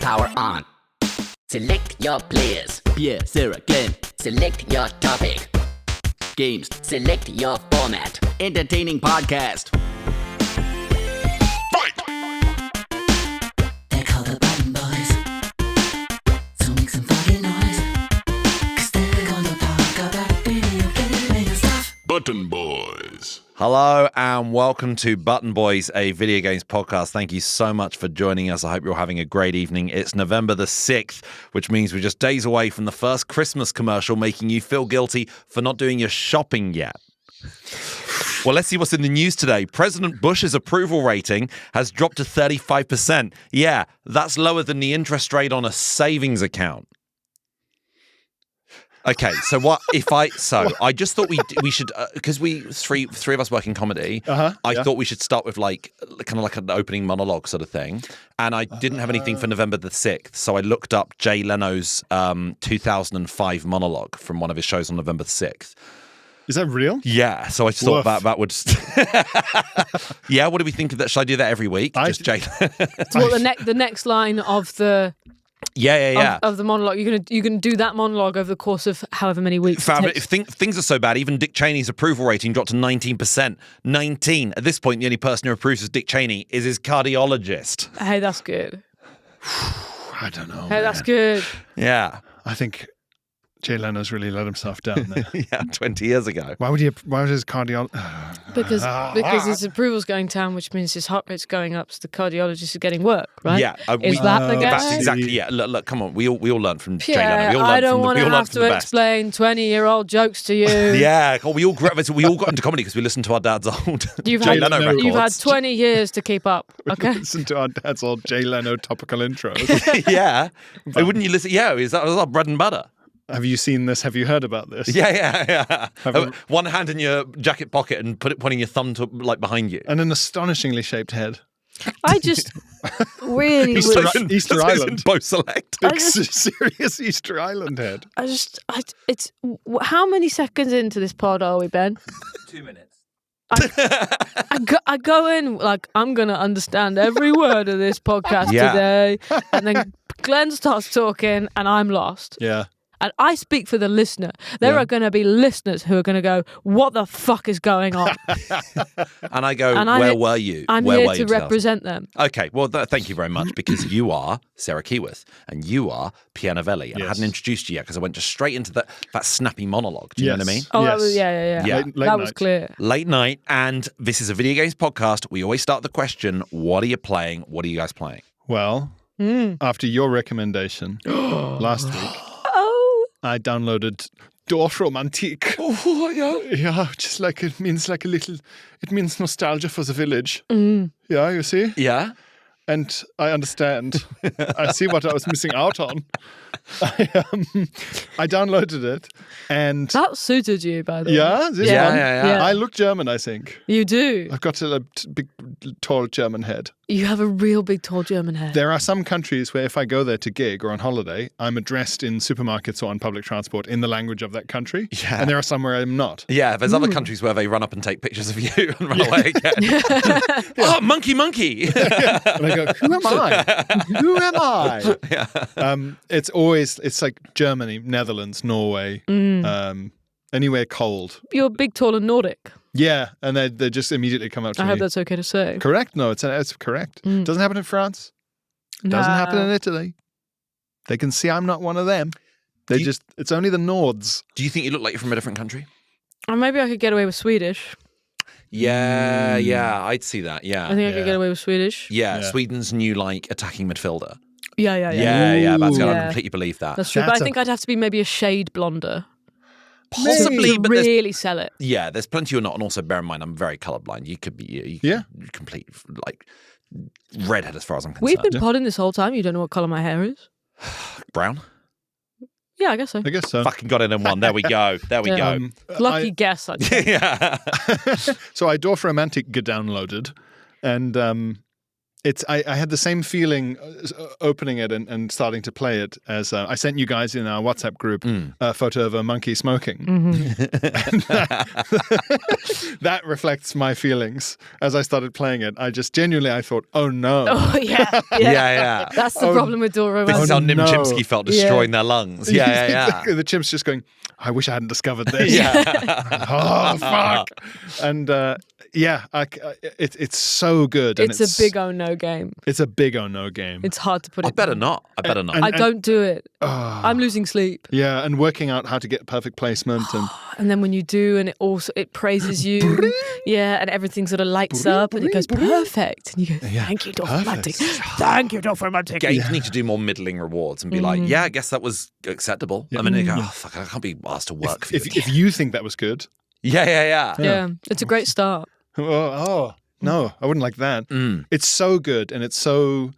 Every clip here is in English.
Power on. Select your players. Pierre, Sarah, Glenn. Select your topic. Games. Select your format. Entertaining podcast. They're called the Button Boys. So make some fucking noise. 'Cause they're gonna talk about video gaming and stuff. Button Boys. Hello and welcome to Button Boys, a video games podcast. Thank you so much for joining us. I hope you're having a great evening. It's November the 6th, which means we're just days away from the first Christmas commercial making you feel guilty for not doing your shopping yet. Well, let's see what's in the news today. President Bush's approval rating has dropped to 35%. Yeah, that's lower than the interest rate on a savings account. Okay, so I just thought we should because we three of us work in comedy. I thought we should start with like kind of like an opening monologue sort of thing, and I didn't have anything for November the 6th, so I looked up Jay Leno's 2005 monologue from one of his shows on November the 6th. Is that real? Yeah, so I just thought that would. Yeah, what do we think of that? Should I do that every week? Just Jay. Well, the next line of the. Yeah. Of the monologue, you're gonna do that monologue over the course of however many weeks. Fab, if things are so bad, even Dick Cheney's approval rating dropped to 19%. 19. At this point, the only person who approves of Dick Cheney is his cardiologist. Hey, that's good. I don't know. Hey, that's good. Yeah. I think Jay Leno's really let himself down there. Yeah, 20 years ago. Why would his cardiologist? Because his approval's going down, which means his heart rate's going up, so the cardiologist is getting work, right? Yeah, is that the guy? That's exactly. Yeah, look, come on, we all learn from Jay Pierre, Leno. We all learn I don't want to have to best. explain 20-year-old jokes to you. Yeah, we all got into comedy because we listened to our dad's old Jay Leno records. You've had 20 years to keep up. Okay. Listen to our dad's old Jay Leno topical intros. Yeah, wouldn't you listen? Yeah, that was our bread and butter. Have you seen this? Have you heard about this? Yeah. One hand in your jacket pocket and pointing your thumb to like behind you, and an astonishingly shaped head. I just really Easter Island. Bo Select. Big serious Easter Island head. It's how many seconds into this pod are we, Ben? 2 minutes. I go in like I'm gonna understand every word of this podcast today, and then Glenn starts talking, and I'm lost. Yeah. And I speak for the listener. There are going to be listeners who are going to go, "What the fuck is going on?" And I go, "Where were you? I'm Where here were to you represent them." Okay, well, thank you very much, because you are Sarah Keyworth and you are Pierre Novelli. And I hadn't introduced you yet because I went just straight into that snappy monologue. Do you know what I mean? Oh, Yes. yeah. Late that was night. clear. Late night, and this is a video games podcast. We always start the question, what are you playing? What are you guys playing? Well, after your recommendation last week, I downloaded Dorfromantik. Oh, yeah. Yeah, just like it means nostalgia for the village. Yeah, you see? Yeah? And I understand. I see what I was missing out on. I downloaded it, and That suited you, by the way. yeah, this Yeah, one. yeah. I look German, I think. You do. I've got a big, tall German head. You have a real big, tall German head. There are some countries where if I go there to gig or on holiday, I'm addressed in supermarkets or on public transport in the language of that country. Yeah. And there are some where I'm not. Yeah, there's other countries where they run up and take pictures of you and run away again. Oh, monkey. And I go, who am I? Who am I? Yeah. It's like Germany, Netherlands, Norway, anywhere cold. You're big, tall, and Nordic. Yeah, and they just immediately come up to I me. hope that's okay to say. Correct? No, it's correct. Doesn't happen in France. Doesn't happen in Italy. They can see I'm not one of them. It's only the Nords. Do you think you look like you're from a different country? Or maybe I could get away with Swedish. Yeah, I'd see that, yeah. I think I could get away with Swedish. Yeah, Sweden's new, like, attacking midfielder. Yeah. Yeah, that's good. Yeah. I completely believe that. That's true. But I think I'd have to be maybe a shade blonder. Possibly, to but really sell it. yeah, there's plenty who are not, and also bear in mind, I'm very colourblind. You could be complete, like, redhead as far as I'm concerned. We've been podding this whole time. You don't know what colour my hair is? Brown? Yeah, I guess so. I guess so. Fucking got it in one. There we go. Lucky guess, I'd say. Yeah. So I Dorfromantik downloaded, and I had the same feeling opening it and starting to play it as I sent you guys in our WhatsApp group a photo of a monkey smoking. And that reflects my feelings as I started playing it. I just genuinely, I thought, oh no. Oh, yeah. Yeah. That's the problem with Dorfromantik. This is how Nim no. Chimsky felt destroying their lungs. Yeah. Exactly. The chimp's just going, I wish I hadn't discovered this. Oh, fuck. And it's so good. And It's a big oh no game. It's a big oh no game. It's hard to put I it better down. not. I better not. I don't do it. I'm losing sleep. Yeah, and working out how to get perfect placement And then when you do, and it praises you. Yeah, and everything sort of lights up and it goes perfect. And you go, thank you, Dorfromantik. Thank you, Dorfromantik. Games need to do more middling rewards and be like, I guess that was acceptable. I mean, they go, oh, fuck, I can't be asked to work for you. if you think that was good. Yeah. Yeah, it's a great start. Oh no, I wouldn't like that. It's so good, and it's so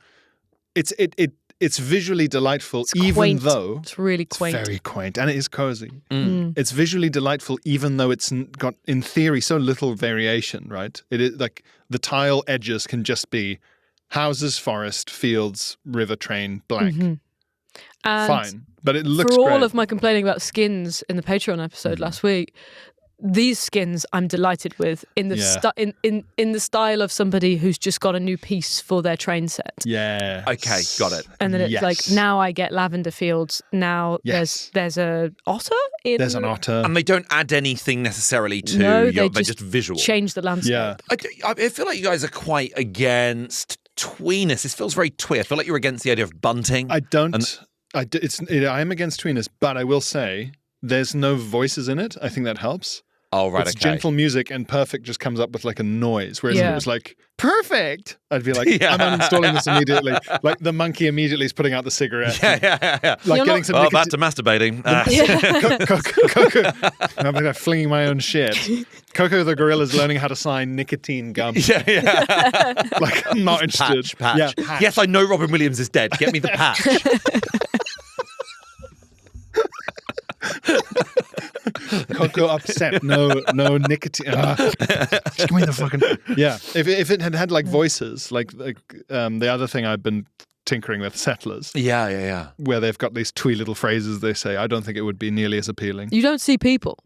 it's visually delightful, even quaint. though It's really quaint. very quaint, and it is cozy. It's visually delightful, even though it's got, in theory, so little variation. Right? It is like the tile edges can just be houses, forest, fields, river, train, blank. And Fine, but it looks for all great. of my complaining about skins in the Patreon episode last week, these skins I'm delighted with in the in the style of somebody who's just got a new piece for their train set. Yeah. Okay, got it. And then it's like, now I get lavender fields. Now Yes. there's a otter. There's an otter. And they don't add anything necessarily to No, they're they just visual. change the landscape. Yeah. I feel like you guys are quite against tweeness. This feels very twee. I feel like you're against the idea of bunting. I am against tweeness, but I will say there's no voices in it. I think that helps. Oh, right, It's okay. gentle music, and perfect just comes up with like a noise. Whereas if Yeah. it was like perfect, I'd be like, I'm uninstalling this immediately. Like the monkey immediately is putting out the cigarette. Yeah. Like You're getting not- some Well, nicotine. back to masturbating. Coco. I'm like flinging my own shit. Coco the gorilla's learning how to sign nicotine gum. yeah. Like I'm not interested. Patch. Yeah, patch. Yes, I know Robin Williams is dead. Get me the patch. Coco upset. No nicotine. Just give me the fucking. Yeah. If it had like voices, like the other thing I've been tinkering with, Settlers, Yeah. where they've got these twee little phrases they say, I don't think it would be nearly as appealing. You don't see people.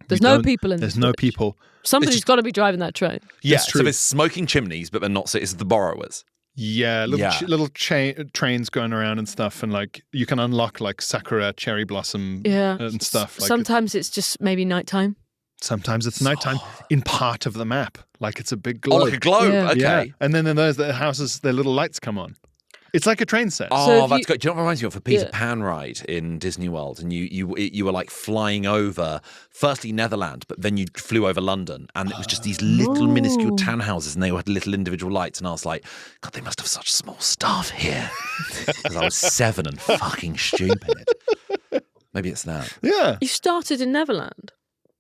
There's You no don't- people in There's this no village. people. Somebody's got to be driving that train. Yeah, It's so true. there's smoking chimneys, but they're not, so it's the borrowers. Yeah, little Yeah. little trains going around and stuff, and like you can unlock like sakura, cherry blossom, Yeah. and stuff. Like Sometimes it's just maybe nighttime. sometimes it's nighttime in part of the map, like it's a big globe. Oh, like a globe. Yeah. Okay. Yeah, and then in those the houses, their little lights come on. It's like a train set. Oh, So if that's you- good. Do you know what reminds me of? A Peter Yeah. Pan ride in Disney World, and you were like flying over, firstly Netherlands, but then you flew over London, and it was just these little minuscule townhouses, and they had little individual lights, and I was like, God, they must have such small staff here, because I was 7 and fucking stupid. Maybe it's that. Yeah, You started in Neverland.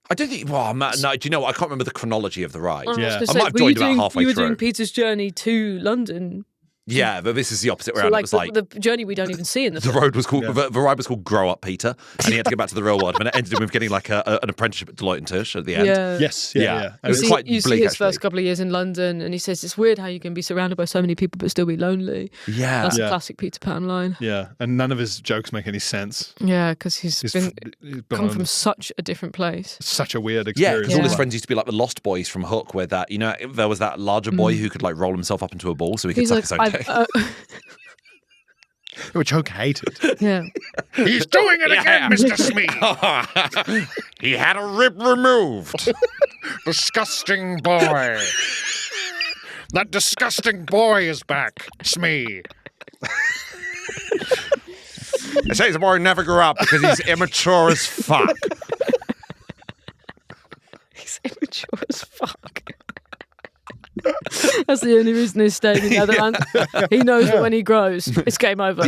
I don't think. Well, no. Do you know what? I can't remember the chronology of the ride. I was Yeah. gonna I say, might have were you joined about doing- halfway You were through. doing Peter's journey to London. Yeah, but this is the opposite way So around. It like was like the journey we don't even see in the the film. road was called the ride was called Grow Up Peter, and he had to go back to the real world, and it ended with getting like an apprenticeship at Deloitte and Touche at the end. Yeah. yes, Yeah. yeah. It And was You it's- see, quite you see bleak, his actually. first couple of years in London, and he says it's weird how you can be surrounded by so many people but still be lonely. Yeah. That's Yeah. a classic Peter Pan line. yeah, and none of his jokes make any sense. Yeah, because he's He's been been come on from such a different place. such a weird Yeah, experience. because all his Yeah. friends used to be like the Lost Boys from Hook, where that, you know, there was that larger boy who could like roll himself up into a ball so he could He's suck like, his own dick. Which Hook hated. yeah. He's doing it again, Mr. Smee. He had a rib removed. Disgusting boy. That disgusting boy is back, Smee. They say the boy never grew up because he's immature as fuck. He's immature as fuck. That's the only reason he's staying in Netherlands. He knows that when he grows, it's game over.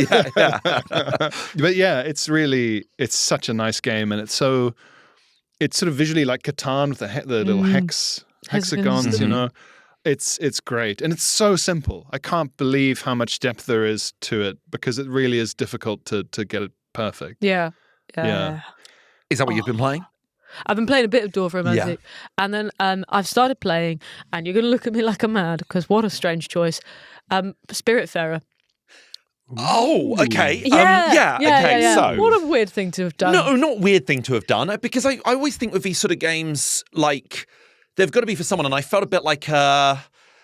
But yeah, it's such a nice game, and it's sort of visually like Catan with the little hexagons, Hexagons. you know. It's great, and it's so simple. I can't believe how much depth there is to it, because it really is difficult to get it perfect. Yeah. Yeah. Is that what you've been playing? I've been playing a bit of Dorfromantik, Yeah. and then I've started playing, and you're going to look at me like I'm mad, because what a strange choice. Spiritfarer. Oh, okay. Yeah. So, What a weird thing to have done. no, not weird thing to have done, because I always think with these sort of games, like, they've got to be for someone, and I felt a bit like, I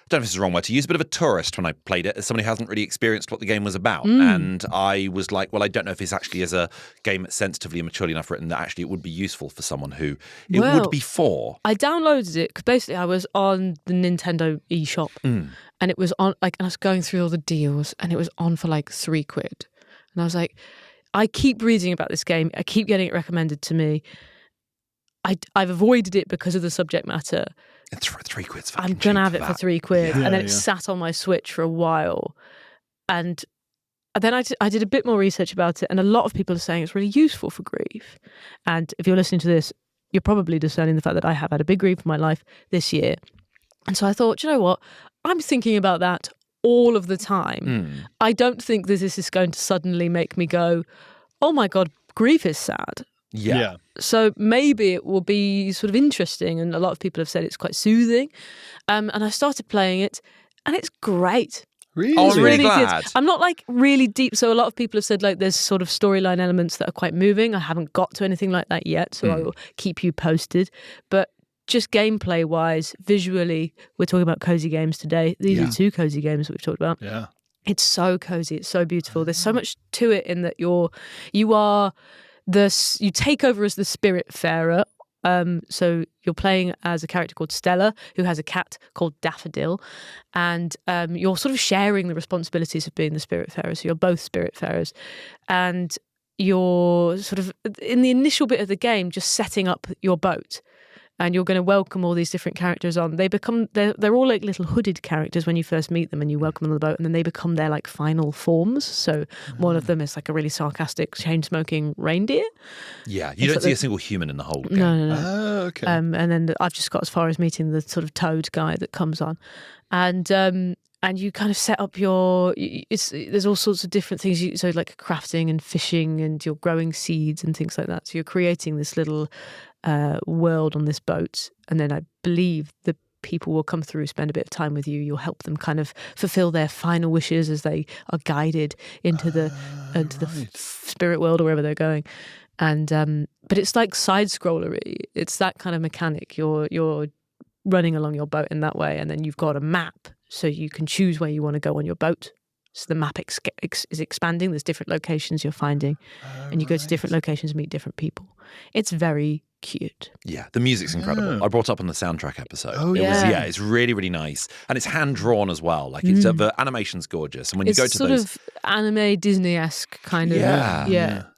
don't know if this is the wrong word to use, a bit of a tourist when I played it, as somebody who hasn't really experienced what the game was about. And I was like, well, I don't know if this actually is a game that's sensitively and maturely enough written that actually it would be useful for someone who it would be for. I downloaded it because basically I was on the Nintendo eShop and it was on, like, and I was going through all the deals and it was on for like £3. And I was like, I keep reading about this game. I keep getting it recommended to me. I've avoided it because of the subject matter. It's for £3. I'm going to have it for £3. Yeah, and then it sat on my Switch for a while. And then I did a bit more research about it. And a lot of people are saying it's really useful for grief. And if you're listening to this, you're probably discerning the fact that I have had a big grief in my life this year. And so I thought, you know what? I'm thinking about that all of the time. I don't think that this is going to suddenly make me go, oh my God, grief is sad. Yeah. So maybe it will be sort of interesting, and a lot of people have said it's quite soothing. And I started playing it, and it's great. Really? Oh, I'm really Good. glad. I'm not like really deep, so a lot of people have said like there's sort of storyline elements that are quite moving. I haven't got to anything like that yet, so I will keep you posted. But just gameplay wise, visually, we're talking about cozy games today. These are 2 cozy games that we've talked about. Yeah. It's so cozy. It's so beautiful. There's so much to it in that you take over as the Spiritfarer. So you're playing as a character called Stella, who has a cat called Daffodil, and you're sort of sharing the responsibilities of being the Spiritfarer. So you're both Spiritfarers, and you're sort of in the initial bit of the game just setting up your boat. And you're going to welcome all these different characters on. They're all like little hooded characters when you first meet them and you welcome them on the boat, and then they become their like final forms. So one of them is like a really sarcastic chain-smoking reindeer. Yeah, you don't see a single human in the whole game. No. Oh, okay. And then I've just got as far as meeting the sort of toad guy that comes on. And you kind of set up there's all sorts of different things. So like crafting and fishing, and you're growing seeds and things like that. So you're creating this little world on this boat, and then I believe the people will come through, spend a bit of time with you. You'll help them kind of fulfill their final wishes as they are guided into the spirit world or wherever they're going. And but it's like side scrollery. It's that kind of mechanic. You're running along your boat in that way, and then you've got a map, so you can choose where you want to go on your boat. So the map is expanding. There's different locations you're finding, and you go to different locations and meet different people. It's very cute. Yeah, the music's incredible. I brought up on the soundtrack episode. Oh, yeah. It's really, really nice. And it's hand-drawn as well. Like, it's the animation's gorgeous. And when you go to sort those... of anime Disney-esque kind of,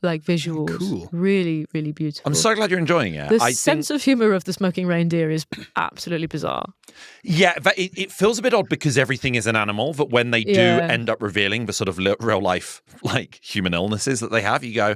like visuals. Cool. Really, really beautiful. I'm so glad you're enjoying it. The sense of humour of the smoking reindeer is absolutely bizarre. Yeah, but it feels a bit odd because everything is an animal, but when they do end up revealing the sort of real-life, like, human illnesses that they have, you go...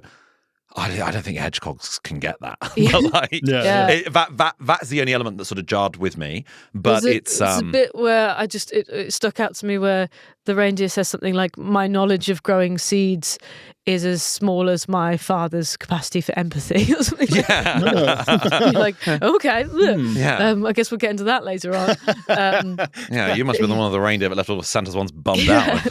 I don't think hedgehogs can get that. But that's the only element that sort of jarred with me. But it's a bit where it stuck out to me where the reindeer says something like, "My knowledge of growing seeds is as small as my father's capacity for empathy," or something. You're like, okay, I guess we'll get into that later on. You must be the one of the reindeer that left all of Santa's ones bummed out.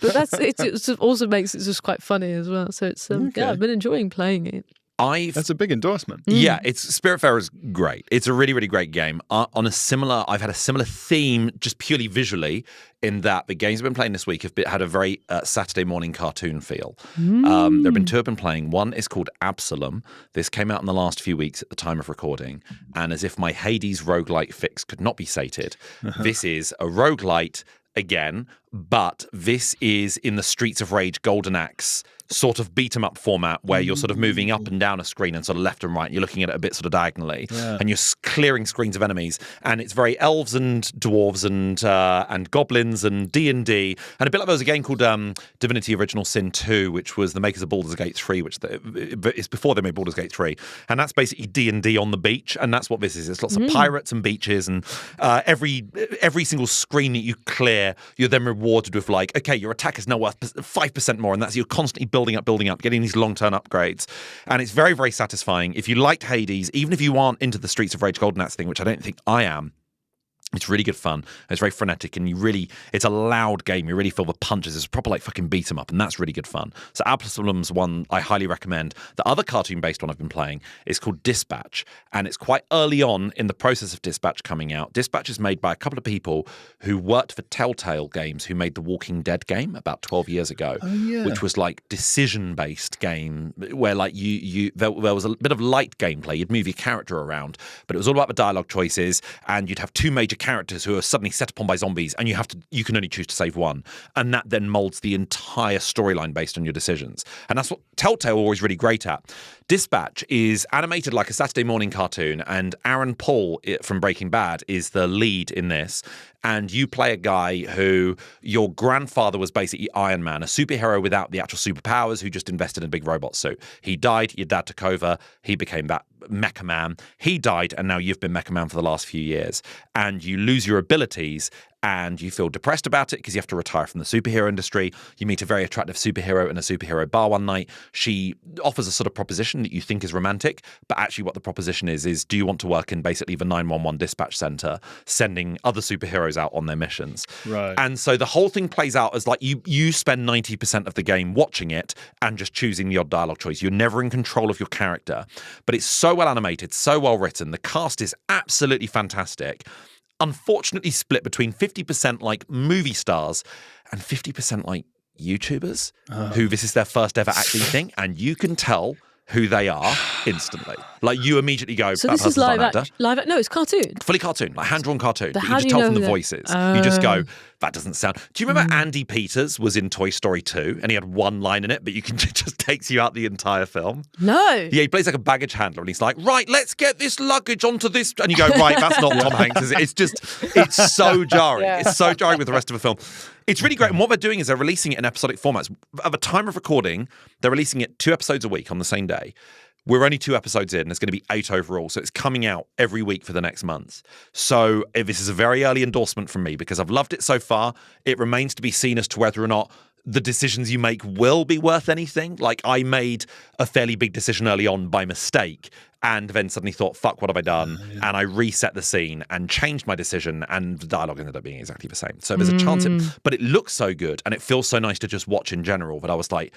But it also makes it just quite funny as well. So it's I've been enjoying playing it. That's a big endorsement. Yeah, Spiritfarer is great. It's a really, really great game. I've had a similar theme, just purely visually, in that the games I've been playing this week have had a very Saturday morning cartoon feel. There have been 2 I've been playing. One is called Absolum. This came out in the last few weeks at the time of recording. And as if my Hades roguelite fix could not be sated, this is a roguelite again, but this is in the Streets of Rage Golden Axe sort of beat 'em up format where you're sort of moving up and down a screen and sort of left and right. You're looking at it a bit sort of diagonally, and you're clearing screens of enemies. And it's very elves and dwarves and goblins and D&D, and a bit like there was a game called Divinity Original Sin II, which was the makers of Baldur's Gate 3, which it's before they made Baldur's Gate 3, and that's basically D&D on the beach, and that's what this is. It's lots of pirates and beaches, and every single screen that you clear, you're then rewarded with like, okay, your attack is now worth 5% more, and that's you're constantly building up, getting these long-term upgrades. And it's very, very satisfying. If you liked Hades, even if you aren't into the Streets of Rage Golden Axe thing, which I don't think I am, It's really good fun. It's very frenetic, and it's a loud game. You really feel the punches. It's a proper like fucking beat 'em up, and that's really good fun. So Absolum's one I highly recommend. The other cartoon-based one I've been playing is called Dispatch, and it's quite early on in the process of Dispatch coming out. Dispatch is made by a couple of people who worked for Telltale Games, who made the Walking Dead game about 12 years ago, which was like decision-based game where like there was a bit of light gameplay. You'd move your character around, but it was all about the dialogue choices, and you'd have two major characters who are suddenly set upon by zombies, and you can only choose to save one, and that then molds the entire storyline based on your decisions. And that's what Telltale are always really great at. Dispatch is animated like a Saturday morning cartoon, and Aaron Paul from Breaking Bad is the lead in this. And you play a guy who your grandfather was basically Iron Man, a superhero without the actual superpowers who just invested in a big robot suit. He died, your dad took over, he became that Mecha Man. He died, and now you've been Mecha Man for the last few years. And you lose your abilities, and you feel depressed about it because you have to retire from the superhero industry. You meet a very attractive superhero in a superhero bar one night. She offers a sort of proposition that you think is romantic, but actually what the proposition is do you want to work in basically the 911 dispatch center, sending other superheroes out on their missions? Right. And so the whole thing plays out as like you spend 90% of the game watching it and just choosing the odd dialogue choice. You're never in control of your character, but it's so well animated, so well written. The cast is absolutely fantastic. Unfortunately split between 50% like movie stars and 50% like YouTubers who this is their first ever acting thing, and you can tell who they are instantly. Like you immediately go, So that this is person's not live an actor. No, it's cartoon. Fully cartoon, like hand-drawn cartoon. But you how can do just you tell from know the who voices. You just go, that doesn't sound... Do you remember Andy Peters was in Toy Story 2 and he had one line in it, but you can it just takes you out the entire film? No. Yeah, he plays like a baggage handler and he's like, right, let's get this luggage onto this... And you go, right, that's not Tom Hanks, is it? It's so jarring. Yeah. It's so jarring with the rest of the film. It's really great. And what they're doing is they're releasing it in episodic formats. At the time of recording, they're releasing it 2 episodes a week on the same day. We're only 2 episodes in. There's going to be 8 overall. So it's coming out every week for the next month. So this is a very early endorsement from me because I've loved it so far. It remains to be seen as to whether or not the decisions you make will be worth anything. Like I made a fairly big decision early on by mistake and then suddenly thought, fuck, what have I done? And I reset the scene and changed my decision, and the dialogue ended up being exactly the same. So there's a chance, but it looks so good and it feels so nice to just watch in general that I was like,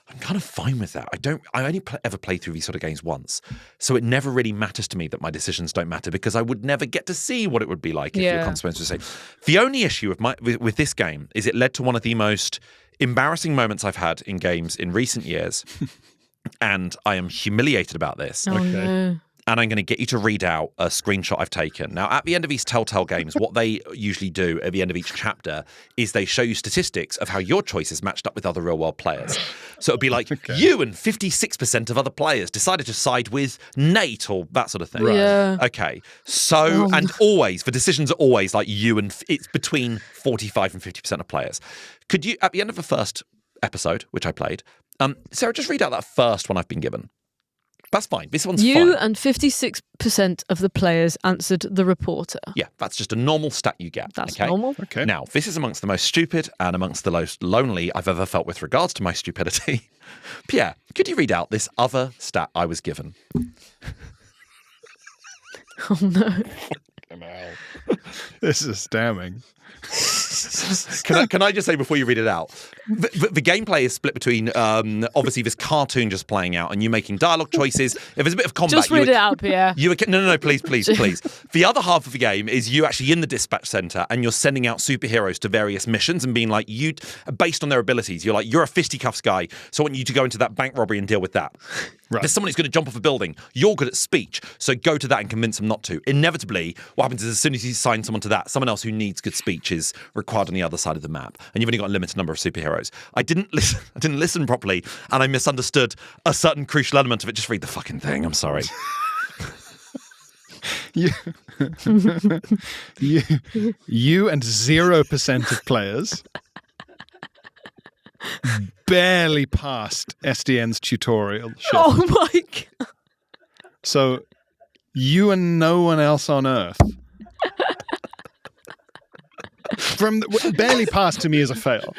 I'm kind of fine with that. I only ever play through these sort of games once. So it never really matters to me that my decisions don't matter because I would never get to see what it would be like if your consequences were the same. The only issue with this game is it led to one of the most embarrassing moments I've had in games in recent years. And I am humiliated about this. Oh, no. And I'm going to get you to read out a screenshot I've taken. Now, at the end of these Telltale games, what they usually do at the end of each chapter is they show you statistics of how your choices matched up with other real-world players. So it'd be like, you and 56% of other players decided to side with Nate or that sort of thing. Right. Yeah. Okay. So, and always, the decisions are always like you and, it's between 45 and 50% of players. Could you, at the end of the first episode, which I played, Sarah, just read out that first one I've been given. That's fine. This one's fine. You and 56% of the players answered the reporter. Yeah, that's just a normal stat you get. That's okay? normal. Okay. Now, this is amongst the most stupid and amongst the most lonely I've ever felt with regards to my stupidity. Pierre, could you read out this other stat I was given? Oh, no. This is damning. Can I just say before you read it out, the gameplay is split between obviously this cartoon just playing out and you making dialogue choices. If there's a bit of combat, Just read it out, Pierre. No, please. The other half of the game is you actually in the dispatch center and you're sending out superheroes to various missions and being like, you based on their abilities, you're like, you're a fisticuffs guy, so I want you to go into that bank robbery and deal with that. Right. There's someone who's going to jump off a building. You're good at speech, so go to that and convince them not to. Inevitably, what happens is as soon as you assign someone to that, someone else who needs good speech is required on the other side of the map, and you've only got a limited number of superheroes. I didn't listen properly, and I misunderstood a certain crucial element of it. Just read the fucking thing. I'm sorry. You and 0% of players barely passed SDN's tutorial shift. Oh, my God. So you and no one else on Earth. Barely passed to me is a fail.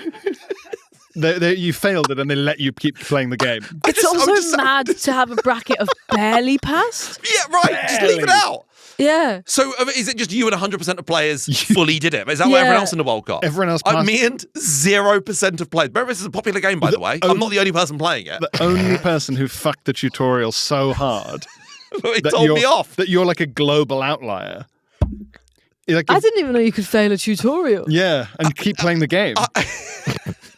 You failed it and they let you keep playing the game. It's also mad to have a bracket of barely passed. Yeah, right. Just leave it out. Yeah. So is it just you and 100% of players fully did it? Is that what everyone else in the world got? Everyone else passed. Me and 0% of players. Remember, this is a popular game, by the way. I'm not the only person playing it. The only person who fucked the tutorial so hard It told me off. that you're like a global outlier. Like I didn't even know you could fail a tutorial. Yeah, and keep playing the game.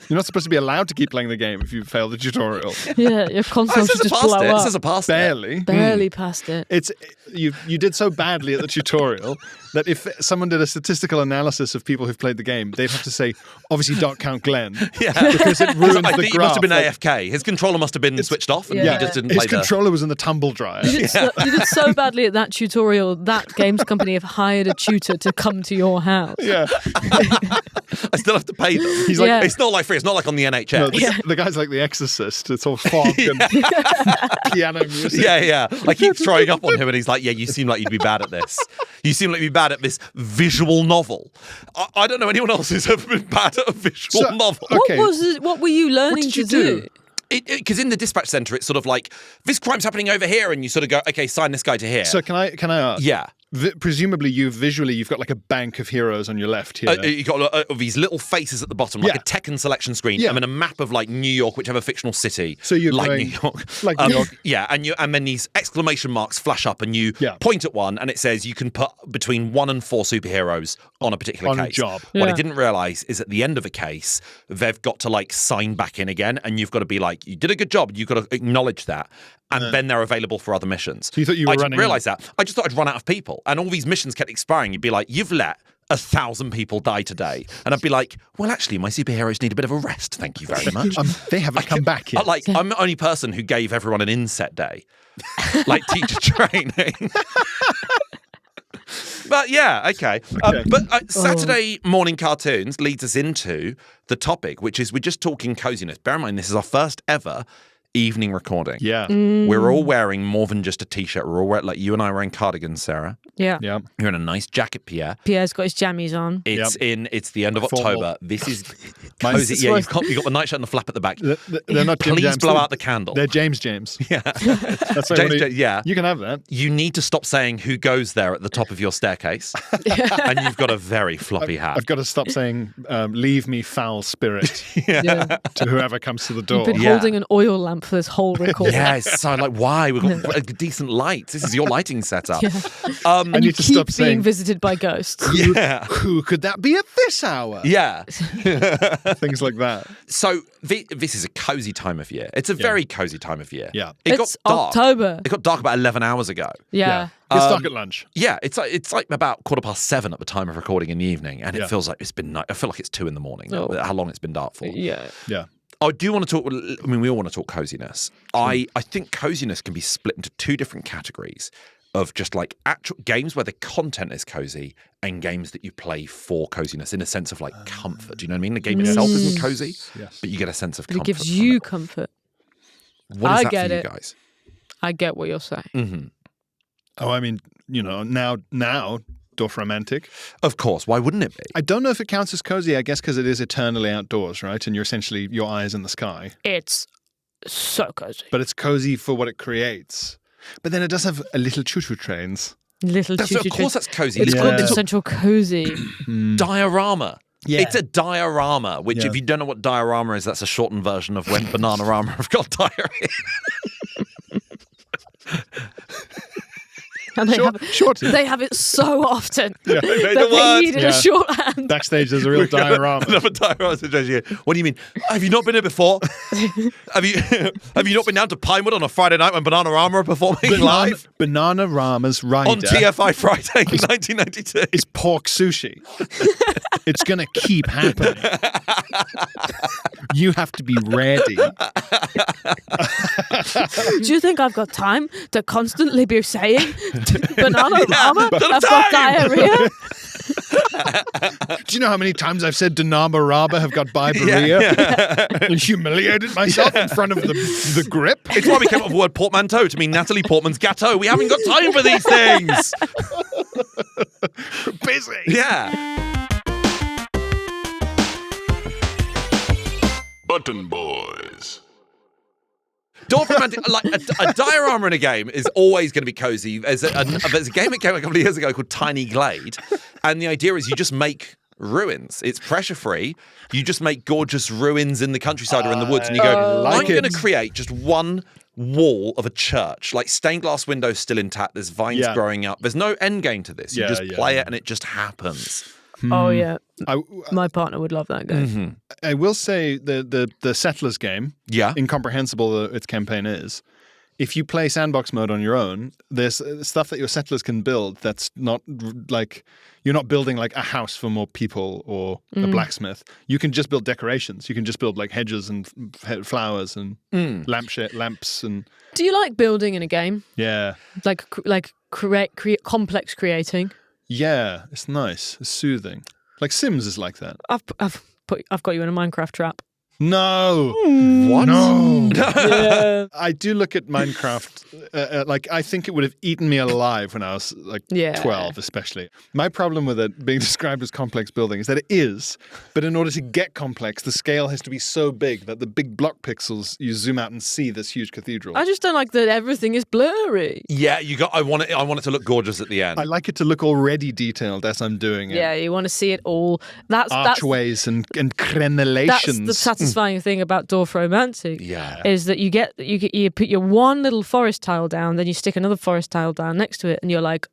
You're not supposed to be allowed to keep playing the game if you fail the tutorial. Yeah, your console should just blow It up. says I passed it. Barely. Barely passed it. It's you did so badly at the tutorial that if someone did a statistical analysis of people who've played the game, they'd have to say, obviously, don't count Glenn. Yeah. Because it ruins I the think graph. he must have been Like, AFK. His controller must have been switched off, and Yeah. he just didn't his play the... controller was in the tumble dryer. You did so badly at that tutorial, that games company have hired a tutor to come to your house. Yeah. I still have to pay them. He's like, Yeah. It's not like free. It's not like on the NHS. no, the guy's like The Exorcist. It's all fog and piano music. Yeah. I keep throwing up on him, and he's like, "Yeah, you seem like you'd be bad at this. You seem like you'd be bad at this visual novel." I don't know anyone else who's ever been bad at a visual So- novel. Okay. What were you learning did you to do? do? Because in the dispatch center, it's sort of like this crime's happening over here, and you sort of go, "Okay, sign this guy to here." So can I ask? yeah. Presumably, you've got like a bank of heroes on your left here. You got these little faces at the bottom, like Yeah. a Tekken selection screen. Yeah. I mean, a map of like New York, whichever fictional city. So you're like going- New York, like New York. Yeah, and then these exclamation marks flash up, and you Yeah. point at one, and it says you can put between 1 and 4 superheroes on a particular On a case. job. What I Yeah. didn't realize is at the end of a case, they've got to like sign back in again, and you've got to be like, you did a good job. You've got to acknowledge that. And then they're available for other missions. So you thought you were I didn't running realize that. I just thought I'd run out of people. And all these missions kept expiring. You'd be like, you've let 1,000 people die today. And I'd be like, well, actually, my superheroes need a bit of a rest. Thank you very much. They haven't come back yet. I'm the only person who gave everyone an inset day, like teacher training. But yeah, okay. But Saturday morning cartoons leads us into the topic, which is we're just talking coziness. Bear in mind, this is our first ever evening recording. Yeah. We're all wearing more than just a t-shirt. We're all wearing, like you and I are wearing cardigans, Sarah. Yeah. Yeah. You're in a nice jacket, Pierre. Pierre's got his jammies on. It's the end of Formal. October. This is Mine's- cozy. Yeah, you've got the nightshirt and the flap at the back. They're not Jim Please Jams. blow out the candle. They're James. Yeah. That's James, yeah. You can have that. You need to stop saying who goes there at the top of your staircase. And you've got a very floppy hat. I've got to stop saying "leave me foul spirit" Yeah. to whoever comes to the door. You've been holding an oil lamp for this whole record. Yeah, it's so like, why? We've got decent lights. This is your lighting setup. And you need to keep stop being saying- visited by ghosts. Yeah. Who could that be at this hour? Yeah. Things like that. So this is a cozy time of year. It's a very cozy time of year. Yeah. It It's got dark. October. It got dark about 11 hours ago. Yeah. It's dark at lunch. Yeah, it's like about 7:15 at the time of recording in the evening, and Yeah. it feels like it's been night. I feel like it's 2 a.m. Oh. How long it's been dark for? Yeah. Yeah. I do want to talk. I mean, we all want to talk coziness. I think coziness can be split into 2 different categories of just like actual games where the content is cozy and games that you play for coziness in a sense of like comfort. Do you know what I mean? The game itself isn't cozy, but you get a sense of But comfort. it gives from you it. comfort. What is I that get for you it. guys? I get what you're saying. Mm-hmm. Oh, I mean, now Dorfromantik. Of course. Why wouldn't it be? I don't know if it counts as cozy. I guess because it is eternally outdoors, right? And you're essentially your eyes in the sky. It's so cozy. But it's cozy for what it creates. But then it does have a little choo-choo trains. Little Of choo-choo course, that's cozy. It's Yeah. called the Central Cozy. Diorama. Yeah. It's a diorama, which if you don't know what diorama is, that's a shortened version of when Bananarama have got diarrhea. And they, have, Short. they have it so often that made the they word. needed Yeah. a shorthand. Backstage, there's a real diorama. Another diorama situation. What do you mean? Have you not been here before? have you not been down to Pinewood on a Friday night when Bananarama are performing live Banana Rama's rider on TFI Friday in 1992? is pork sushi. It's going to keep happening. You have to be ready. Do you think I've got time to constantly be saying banana rama? but I've got time! diarrhea. Do you know how many times I've said Dinama Raba have got bibarrhea and humiliated myself in front of the grip? It's why we came up with the word portmanteau to mean Natalie Portman's gâteau. We haven't got time for these things. Busy. Yeah. Button Boys. Dorfromantik, like a diorama in a game is always going to be cozy. There's a game that came a couple of years ago called Tiny Glade, and the idea is you just make ruins. It's pressure free. You just make gorgeous ruins in the countryside or in the woods, and you go, I'm going to create just one wall of a church, like stained glass windows still intact. There's vines growing up. There's no end game to this. You just play it, and it just happens. Oh yeah, my partner would love that game. Mm-hmm. I will say the Settlers game, incomprehensible its campaign is, if you play sandbox mode on your own, there's stuff that your settlers can build that's not like, you're not building like a house for more people or a blacksmith. You can just build decorations. You can just build like hedges and flowers and lamps and. Do you like building in a game? Yeah. Like create complex creating? Yeah, it's nice. It's soothing. Like Sims is like that. I've got you in a Minecraft trap. No. What? No. Yeah. I do look at Minecraft, like I think it would have eaten me alive when I was like 12, especially. My problem with it being described as complex building is that it is, but in order to get complex, the scale has to be so big that the big block pixels, you zoom out and see this huge cathedral. I just don't like that everything is blurry. Yeah, I want it to look gorgeous at the end. I like it to look already detailed as I'm doing it. Yeah, you want to see it all. That's archways and crenellations. That's the satisfying thing about Dorfromantik is that you put your one little forest tile down, then you stick another forest tile down next to it, and you're like,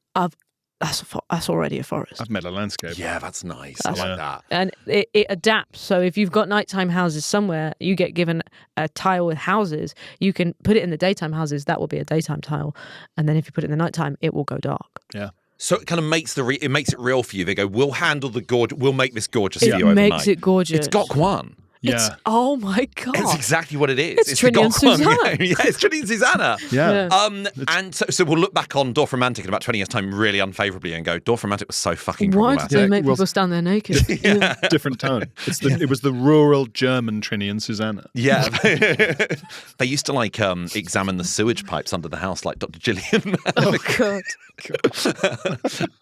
that's already a forest. I've made a landscape. Yeah, that's nice. I like that. And it adapts. So if you've got nighttime houses somewhere, you get given a tile with houses. You can put it in the daytime houses. That will be a daytime tile, and then if you put it in the nighttime, it will go dark. Yeah. So it kind of makes it makes it real for you. They go, we'll handle we'll make this gorgeous for you overnight. It makes it gorgeous. It's got one. Yeah. Oh my God. It's exactly what it is. It's Trini and Susanna. Yeah, it's Trini and Susanna. Yeah. And so we'll look back on Dorfromantik in about 20 years' time really unfavourably and go, Dorfromantik was so fucking Why problematic. did they make people stand there naked? Different tone. It was the rural German Trini and Susanna. Yeah. They used to like examine the sewage pipes under the house like Dr. Gillian. Oh God.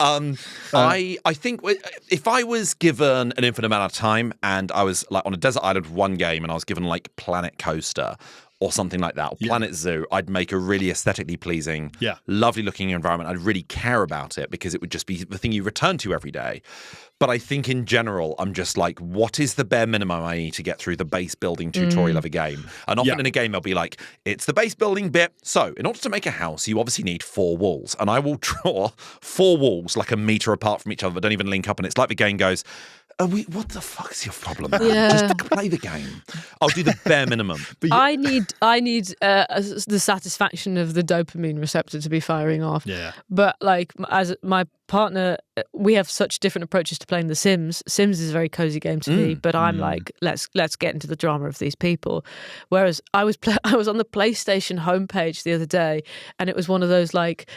I think if I was given an infinite amount of time and I was like on a desert island with one game and I was given like Planet Coaster or something like that, or Planet Zoo, I'd make a really aesthetically pleasing, lovely looking environment. I'd really care about it because it would just be the thing you return to every day. But I think in general, I'm just like, what is the bare minimum I need to get through the base building tutorial of a game? And often in a game, they'll be like, it's the base building bit. So in order to make a house, you obviously need 4 walls. And I will draw 4 walls like a meter apart from each other that don't even link up. And it's like the game goes, what the fuck is your problem? Just play the game. I'll do the bare minimum. I need the satisfaction of the dopamine receptor to be firing off. Yeah. But like as my partner, we have such different approaches to playing The Sims. Sims is a very cozy game to me, but I'm like, let's get into the drama of these people. Whereas I was on the PlayStation homepage the other day, and it was one of those like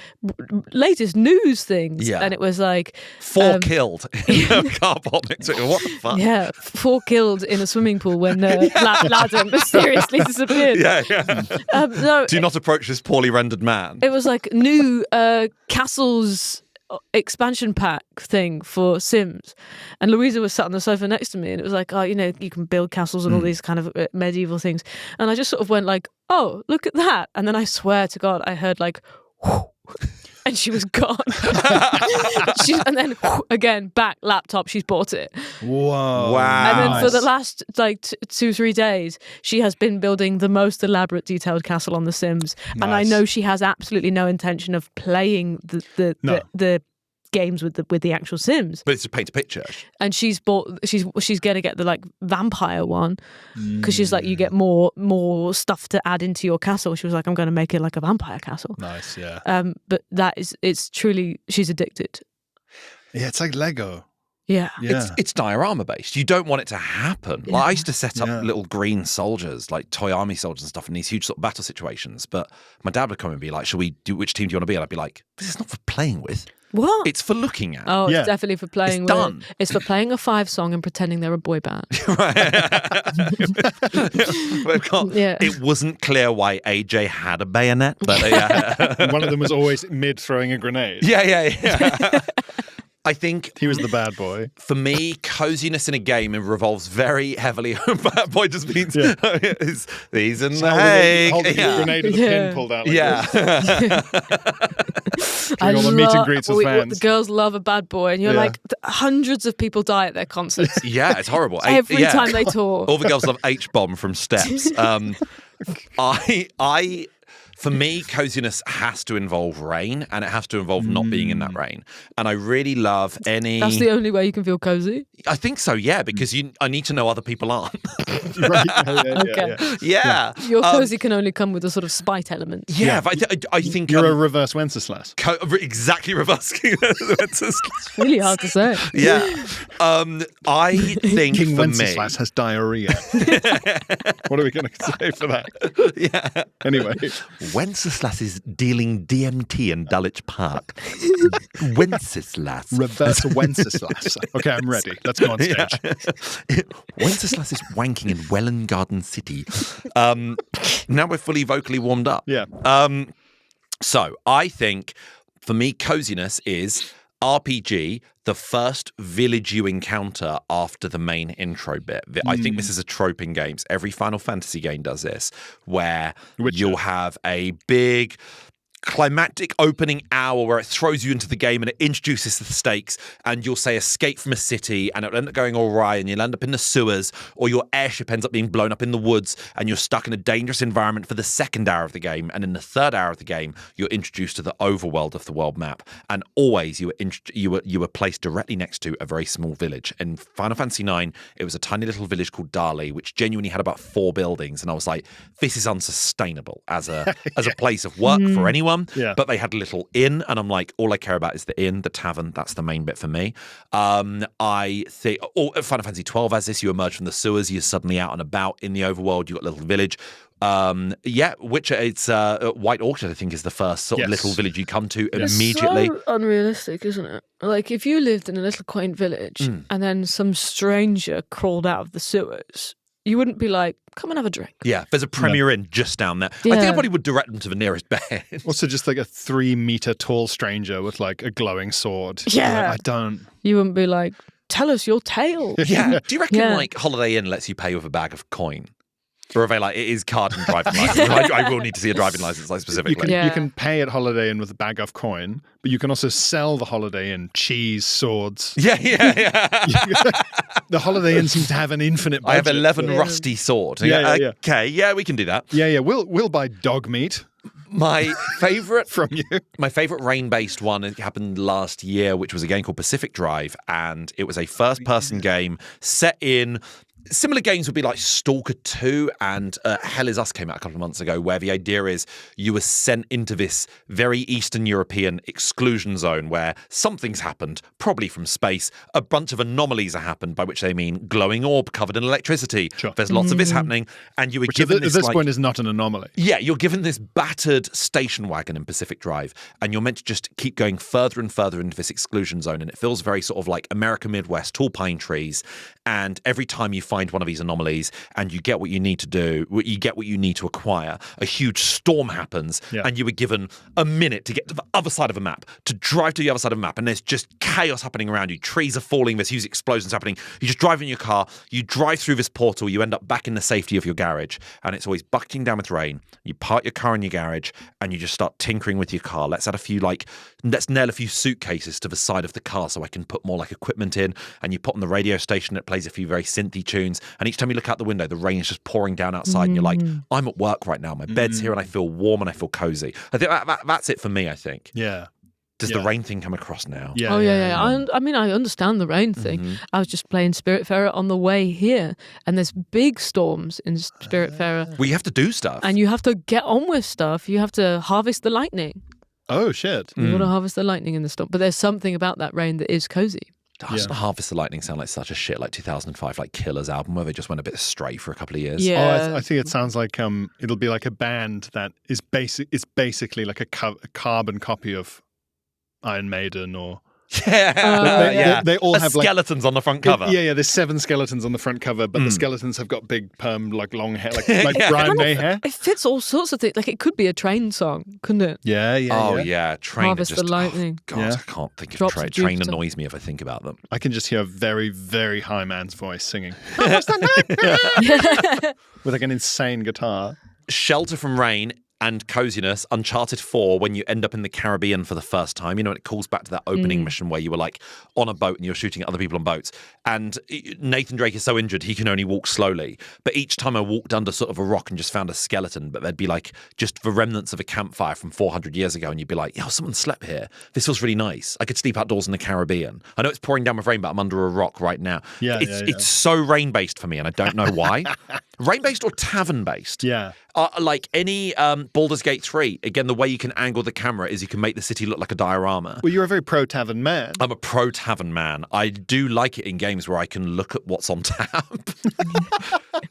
latest news things, and it was like 4 killed in a car bomb. What the fuck? Yeah, 4 killed in a swimming pool when ladder mysteriously disappeared. No, do not approach this poorly rendered man. It was like new castles expansion pack thing for Sims, and Louisa was sat on the sofa next to me, and it was like, oh, you can build castles and all these kind of medieval things, and I just sort of went like, oh, look at that, and then I swear to God I heard like whoosh, and she was gone. And then again, back laptop, she's bought it. Whoa. Wow. And then for the last like 2-3 days, she has been building the most elaborate detailed castle on The Sims. Nice. And I know she has absolutely no intention of playing the games with the actual Sims. But it's to paint a picture. And she's going to get the like vampire one because she's like, you get more stuff to add into your castle. She was like, I'm going to make it like a vampire castle. Nice, yeah. But it's truly, she's addicted. Yeah, it's like Lego. Yeah. It's diorama based. You don't want it to happen. Like I used to set up little green soldiers, like toy army soldiers and stuff in these huge sort of battle situations. But my dad would come and be like, which team do you want to be? And I'd be like, this is not for playing with. What? It's for looking at. Oh, it's definitely for playing It's done. It's for playing a 5 song and pretending they're a boy band. It wasn't clear why AJ had a bayonet, but One of them was always mid throwing a grenade. Yeah. I think He was the bad boy. for me, coziness in a game revolves very heavily. Bad boy just means Yeah. he's in the Holding Hague. a Yeah. grenade with a pin pulled out. Like Yeah. Doing all the meet and greets with the fans. girls love a bad boy, and you're Yeah. like, hundreds of people die at their concerts Yeah, it's horrible. every Yeah. time they tour. All the girls love H-bomb from Steps. For me, coziness has to involve rain, and it has to involve not being in that rain. And I really love any. That's the only way you can feel cozy. I think so, yeah, because I need to know other people aren't. Right. Yeah. Okay. Yeah. Your cozy can only come with a sort of spite element. Yeah, but I think You're a reverse Wenceslas. exactly reverse. It's really hard to say. Yeah. I think King for Wenceslas has diarrhea. What are we going to say for that? me, yeah. Anyway. Wenceslas is dealing DMT in Dulwich Park. Wenceslas. Reverse Wenceslas. Okay, I'm ready. Let's go on stage. Wenceslas is wanking in Welland Garden City. Now we're fully vocally warmed up. Yeah. So I think for me, coziness is RPG, the first village you encounter after the main intro bit. I think this is a trope in games. Every Final Fantasy game does this, where you'll have a big climactic opening hour where it throws you into the game and it introduces the stakes, and you'll say escape from a city, and it'll end up going all right, and you'll end up in the sewers, or your airship ends up being blown up in the woods, and you're stuck in a dangerous environment for the second hour of the game. And in the third hour of the game, you're introduced to the overworld of the world map, and always you were placed directly next to a very small village. In Final Fantasy IX, it was a tiny little village called Dali, which genuinely had about 4 buildings, and I was like, this is unsustainable as a place of work for anyone. Yeah. But they had a little inn, and I'm like, all I care about is the inn, the tavern. That's the main bit for me. I think Final Fantasy XII has this. You emerge from the sewers, you're suddenly out and about in the overworld. You've got a little village. Witcher, it's White Orchard, I think, is the first sort of little village you come to immediately. It's so unrealistic, isn't it? Like, if you lived in a little quaint village and then some stranger crawled out of the sewers, you wouldn't be like, come and have a drink. Yeah, there's a Premier Inn just down there. I Yeah. think everybody would direct them to the nearest bed. Also, just like a 3-meter tall stranger with like a glowing sword. Yeah. I don't. You wouldn't be like, tell us your tale. Yeah. Do you reckon Yeah. like Holiday Inn lets you pay with a bag of coin? Or are they like, it is card and driving license? I will need to see a driving license, like specifically. You can pay at Holiday Inn with a bag of coin, but you can also sell the Holiday Inn cheese, swords. Yeah. The Holiday Inn seems to have an infinite budget. I have 11 rusty sword. Yeah. Okay, yeah, we can do that. Yeah. We'll buy dog meat My favorite from you. My favorite rain-based one, it happened last year, which was a game called Pacific Drive, and it was a first-person game set in. Similar games would be like Stalker 2 and Hell Is Us came out a couple of months ago, where the idea is you were sent into this very Eastern European exclusion zone where something's happened, probably from space. A bunch of anomalies are happened, by which they mean glowing orb covered in electricity. Sure. There's lots of this happening, and you were Which given at this this like, point is not an anomaly. yeah, you're given this battered station wagon in Pacific Drive, and you're meant to just keep going further and further into this exclusion zone, and it feels very sort of like America Midwest, tall pine trees, and every time you find one of these anomalies and you get what you need to do, you get what you need to acquire, a huge storm happens, and you were given a minute to get to the other side of a map, to drive to the other side of a map, and there's just chaos happening around you. Trees are falling, there's huge explosions happening. You just drive in your car, you drive through this portal, you end up back in the safety of your garage, and it's always bucketing down with rain. You park your car in your garage, and you just start tinkering with your car. Let's nail a few suitcases to the side of the car so I can put more like equipment in, and you put on the radio station that plays a few very synthy tunes, and each time you look out the window, the rain is just pouring down outside, and you're like, I'm at work right now, my bed's here, and I feel warm and I feel cozy. I think that's it for me, I think. Yeah. Does the rain thing come across now? Yeah. Oh, yeah. I mean, I understand the rain thing. I was just playing Spiritfarer on the way here, and there's big storms in Spiritfarer. Well, you have to do stuff. And you have to get on with stuff. You have to harvest the lightning. Oh, shit. You want to harvest the lightning in the storm. But there's something about that rain that is cozy. Doesn't Harvest the Lightning sound like such a shit like 2005 like Killers album where they just went a bit astray for a couple of years? Yeah. Oh, I think it sounds like it'll be like a band that is basically like a carbon copy of Iron Maiden or They all have skeletons on the front cover. Yeah, there's 7 skeletons on the front cover, but the skeletons have got big perm, like long hair, like Brian May hair. It fits all sorts of things. Like it could be a train song, couldn't it? Yeah. Train. Harvest just, the lightning. God, Yeah. I can't think of Drops train. of Train Jupiter. annoys me if I think about them. I can just hear a very, very high man's voice singing with like an insane guitar. Shelter from rain and coziness, Uncharted 4, when you end up in the Caribbean for the first time, and it calls back to that opening mission where you were like on a boat and you're shooting at other people on boats. And Nathan Drake is so injured, he can only walk slowly. But each time I walked under sort of a rock and just found a skeleton, but there'd be like just the remnants of a campfire from 400 years ago. And you'd be like, yo, someone slept here. This feels really nice. I could sleep outdoors in the Caribbean. I know it's pouring down with rain, but I'm under a rock right now. It's so rain-based for me, and I don't know why. Rain-based or tavern-based? Yeah. Like any Baldur's Gate 3, again, the way you can angle the camera is you can make the city look like a diorama. Well, you're a very pro-tavern man. I'm a pro tavern man. I do like it in games where I can look at what's on tap.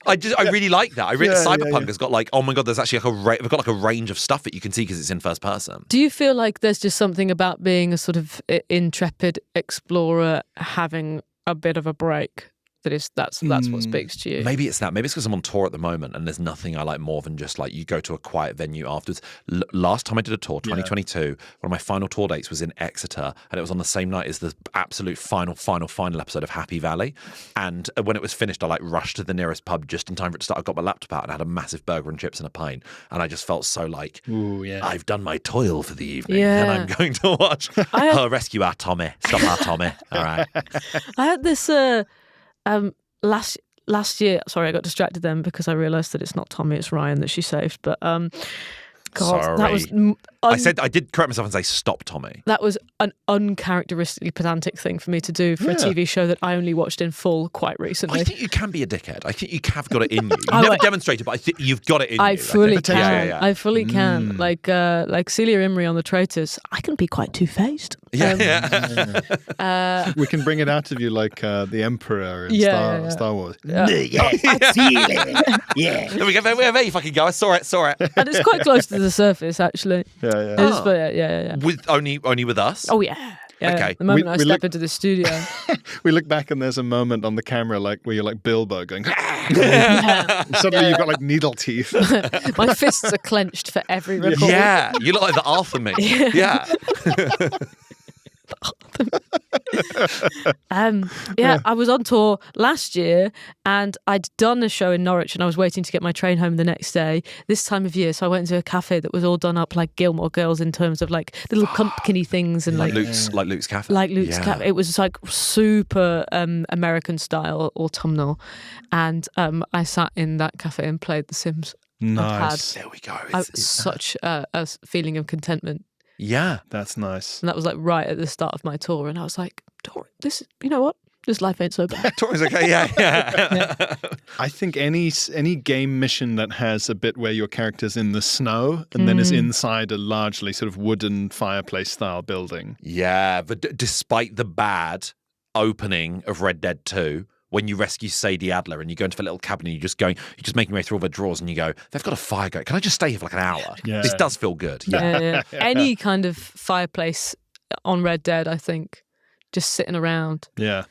I really like that. Cyberpunk has got like, oh my god, there's actually like they've got like a range of stuff that you can see because it's in first person. Do you feel like there's just something about being a sort of intrepid explorer having a bit of a break? That's what speaks to you. Maybe it's that. Maybe it's because I'm on tour at the moment and there's nothing I like more than just like you go to a quiet venue afterwards. Last time I did a tour, 2022, one of my final tour dates was in Exeter, and it was on the same night as the absolute final episode of Happy Valley. And when it was finished, I like rushed to the nearest pub just in time for it to start. I got my laptop out and I had a massive burger and chips and a pint. And I just felt so like, I've done my toil for the evening and I'm going to watch Rescue Our Tommy. Stop our Tommy. All right. I had this... last year, sorry, I got distracted then because I realised that it's not Tommy, it's Ryan that she saved. But God, Sorry. that was I did correct myself and say stop, Tommy. That was an uncharacteristically pedantic thing for me to do for a TV show that I only watched in full quite recently. I think you can be a dickhead. I think you have got it in you. You've never demonstrated, but I think you've got it in you. I fully can. Yeah. I fully can. Like Celia Imrie on The Traitors, I can be quite two-faced. We can bring it out of you like the Emperor in Star Wars. Yeah, I feel it. Yeah. There we go. There you fucking go. I saw it. And it's quite close to the surface, actually. Yeah. With only with us. Oh yeah. Okay. The moment I step into the studio, we look back and there's a moment on the camera like where you're like Bilbo going. Suddenly you've got like needle teeth. my fists are clenched for every record. Yeah, you look like the Arthur meme. Yeah. I was on tour last year and I'd done a show in Norwich and I was waiting to get my train home the next day this time of year, so I went into a cafe that was all done up like Gilmore Girls in terms of like little pumpkin-y things and like Luke's cafe. Like Luke's cafe. It was like super American style, autumnal, and I sat in that cafe and played The Sims. Nice. There we go. Such a feeling of contentment. Yeah, that's nice. And that was like right at the start of my tour, and I was like, "This, you know what? This life ain't so bad." Touring's okay. Yeah. I think any game mission that has a bit where your character's in the snow and then is inside a largely sort of wooden fireplace style building. Yeah, but despite the bad opening of Red Dead 2. When you rescue Sadie Adler and you go into a little cabin and you're just making your way through all the drawers and you go, they've got a fire going. Can I just stay here for like an hour? Yeah. This does feel good. Yeah. Any kind of fireplace on Red Dead, I think, just sitting around. Yeah.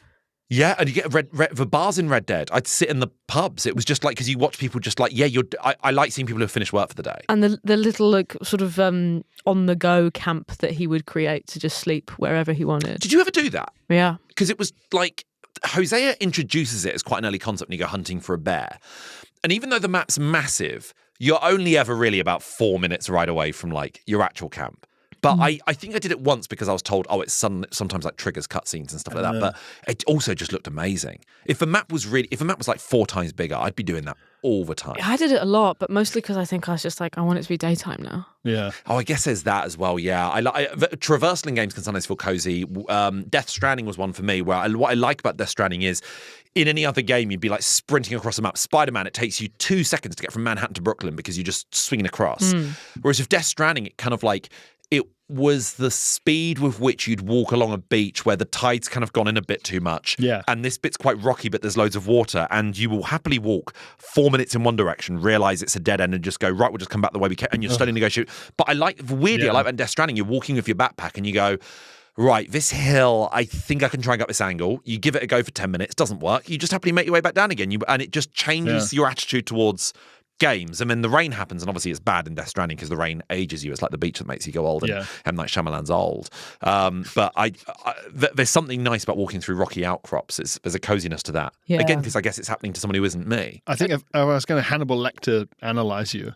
Yeah, and you get the bars in Red Dead. I'd sit in the pubs. It was just like, because you watch people just like, I like seeing people who have finished work for the day. And the little like sort of on the go camp that he would create to just sleep wherever he wanted. Did you ever do that? Yeah. Because it was like, Hosea introduces it as quite an early concept when you go hunting for a bear. And even though the map's massive, you're only ever really about 4 minutes ride away from like your actual camp. But I think I did it once because I was told, it's sometimes like triggers cutscenes and stuff like that. But it also just looked amazing. If a map was like 4 times bigger, I'd be doing that all the time. I did it a lot, but mostly because I think I was just like, I want it to be daytime now. Yeah. Oh, I guess there's that as well. Yeah, traversal in games can sometimes feel cozy. Death Stranding was one for me. Where what I like about Death Stranding is, in any other game, you'd be like sprinting across a map. Spider-Man, it takes you 2 seconds to get from Manhattan to Brooklyn because you're just swinging across. Whereas with Death Stranding, it kind of like it was the speed with which you'd walk along a beach where the tide's kind of gone in a bit too much. Yeah. And this bit's quite rocky, but there's loads of water. And you will happily walk 4 minutes in one direction, realise it's a dead end, and just go, right, we'll just come back the way we came. And you're starting to go shoot. But I like that in Death Stranding, you're walking with your backpack and you go, right, this hill, I think I can try and get this angle. You give it a go for 10 minutes, doesn't work. You just happily make your way back down again. And it just changes your attitude towards games. And then the rain happens, and obviously it's bad in Death Stranding because the rain ages you. It's like the beach that makes you go old, and M. Night Shyamalan's old. But there's something nice about walking through rocky outcrops. There's a coziness to that. Yeah. Again, because I guess it's happening to someone who isn't me. I think if I was going to Hannibal Lecter analyze you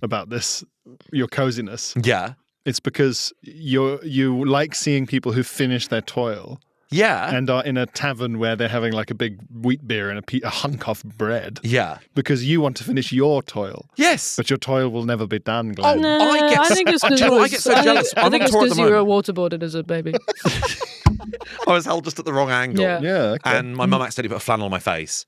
about this, your coziness. Yeah. It's because you like seeing people who finish their toil. Yeah. And are in a tavern where they're having like a big wheat beer and a hunk of bread. Yeah. Because you want to finish your toil. Yes. But your toil will never be done, Glenn. No, I think it's because I get so jealous. I think I'm it's on tour at because the you were moment. waterboarded as a baby. I was held just at the wrong angle. Yeah. Yeah, okay. And my mum accidentally put a flannel on my face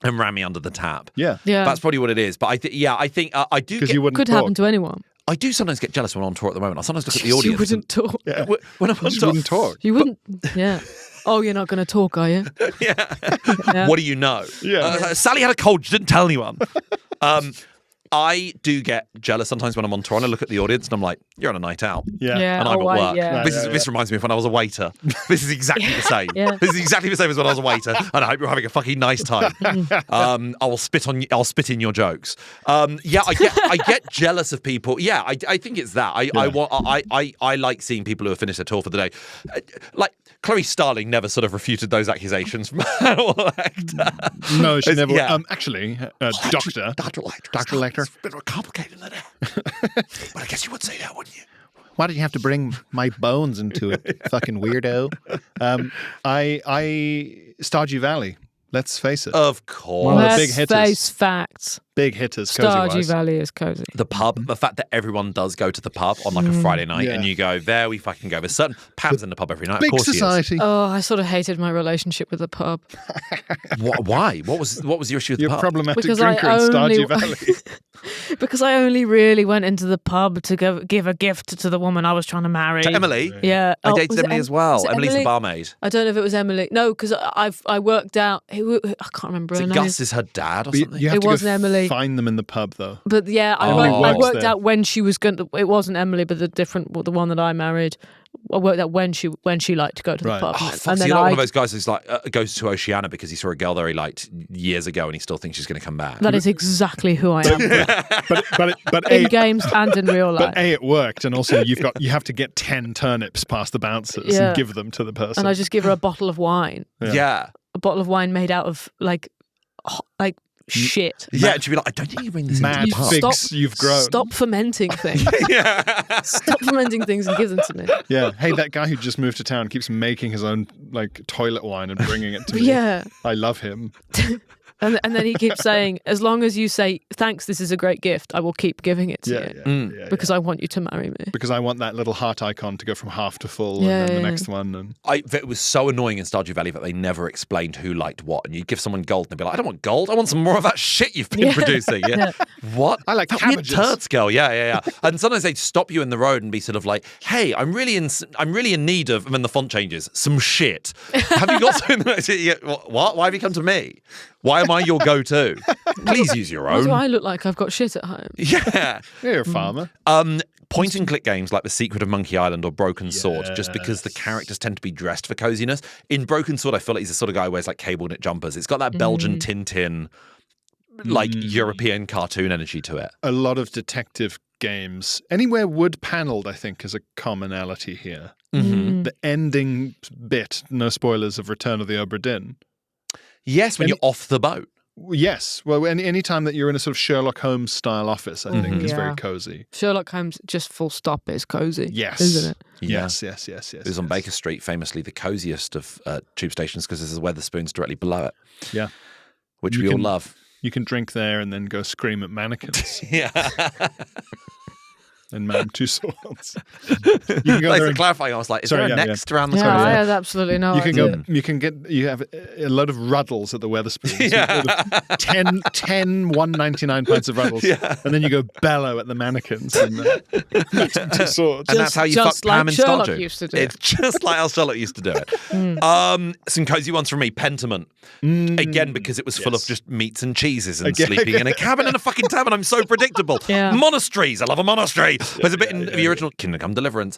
and ran me under the tap. Yeah. Yeah, That's probably what it is. But I think I do Because get, you wouldn't could talk. happen to anyone. I do sometimes get jealous when I'm on tour at the moment. I sometimes look at the You audience. wouldn't talk. Yeah. When I'm You on just tour, wouldn't talk. You wouldn't. Yeah. Oh, you're not going to talk, are you? Yeah. what do you know? Yeah. Sally had a cold. She didn't tell anyone. I do get jealous sometimes when I'm on tour and I look at the audience and I'm like, you're on a night out. Yeah. Yeah. And I'm at work. Yeah. This reminds me of when I was a waiter. This is exactly the same. Yeah. This is exactly the same as when I was a waiter, and I hope you're having a fucking nice time. I'll spit in your jokes. I get jealous of people. Yeah, I think it's that. I like seeing people who have finished their tour for the day. Like Chloe Starling never sort of refuted those accusations from Hannibal Lecter. No, she never. Yeah. Actually, Doctor Lecter. It's a bit more complicated than that. But I guess you would say that, wouldn't you? Why did you have to bring my bones into it, fucking weirdo? I Stardew Valley. Let's face it. Of course. One of the Let's big hitters. face facts. Big hitters, Stardew cozy-wise. Valley is cozy. The pub, the fact that everyone does go to the pub on like a Friday night and you go, there we fucking go. There's certain Pam's in the pub every night. Big of course society. Oh, I sort of hated my relationship with the pub. He is. Why? What was your issue with the You're pub? problematic Because I drinker in only- Stardew Valley. Because I only really went into the pub to give a gift to the woman I was trying to marry. To Emily? Yeah. I Oh, dated was it Emily Em- as well. was it Emily's Emily? the barmaid. I don't know if it was Emily. No, because I worked out. I can't remember her name. Gus is her dad or But something? you have It to go wasn't Emily. find them in the pub, though. But yeah, Emily I works worked there. out when she was going to. It wasn't Emily, but the one that I married. I worked out when she liked to go to the Right. pub, Oh, and fuck, so then you're not one I. of those guys who's like goes to Oceania because he saw a girl there he liked years ago and he still thinks she's going to come back. That is exactly who I am But in A, games and in real life. but A, it worked, and also you have to get 10 turnips past the bouncers Yeah. and give them to the person. And I just give her a bottle of wine, Yeah. a bottle of wine made out of like shit. Yeah, and she'd be like, I don't think you bring this into Mad the pub. figs Stop- you've grown. Stop fermenting things. Stop fermenting things and give them to me. Yeah. Hey, that guy who just moved to town keeps making his own like toilet wine and bringing it to me. Yeah. I love him. And then he keeps saying, as long as you say, thanks, this is a great gift, I will keep giving it to you. Yeah. Because I want you to marry me. Because I want that little heart icon to go from half to full, Yeah, and then the yeah, next one. And It was so annoying in Stardew Valley that they never explained who liked what. And you'd give someone gold and they'd be like, I don't want gold. I want some more of that shit you've been Yeah. producing. Yeah. What? I like that weird cabbages. turds girl. Yeah. And sometimes they'd stop you in the road and be sort of like, hey, I'm really in need of, and then the font changes, some shit. Have you got something? Yeah, what? Why have you come to me? Why am I your go-to? Please use your Why own. do I look like I've got shit at home? Yeah. yeah, you're a farmer. Point and click games like The Secret of Monkey Island or Broken Sword, just because the characters tend to be dressed for coziness. In Broken Sword, I feel like he's the sort of guy who wears like cable knit jumpers. It's got that Belgian Tintin, like European cartoon energy to it. A lot of detective games. Anywhere wood panelled, I think, is a commonality here. Mm-hmm. The ending bit, no spoilers, of Return of the Obra Dinn. Yes, when you're off the boat. Yes. Well, any time that you're in a sort of Sherlock Holmes style office, I think is very Yeah. cozy. Sherlock Holmes, just full stop, is cozy. Yes. Isn't it? Yes. It was on Baker Street, famously the coziest of tube stations because there's a Wetherspoons directly below it. Yeah. Which You we all can- love. You can drink there and then go scream at mannequins Yeah. and man two swords. You can go Thanks there for and clarifying. I was like, is Sorry, there a yeah, next around the Yeah, corner? I had absolutely no you can idea. go. You can get. You have a load of ruddles at the Wetherspoons. Yeah. 10 1.99 pints of ruddles, and then you go bellow at the mannequins and two swords. And that's how you fuck just like Pam and Sherlock Stardew. used to do It's just like how Sherlock used to do it. Some cozy ones from me. Pentiment. Again, because it was full of just meats and cheeses and Again. sleeping in a cabin in a fucking tavern. I'm so predictable. Yeah. Monasteries. I love a monastery. There's a bit in the original Kingdom Come Deliverance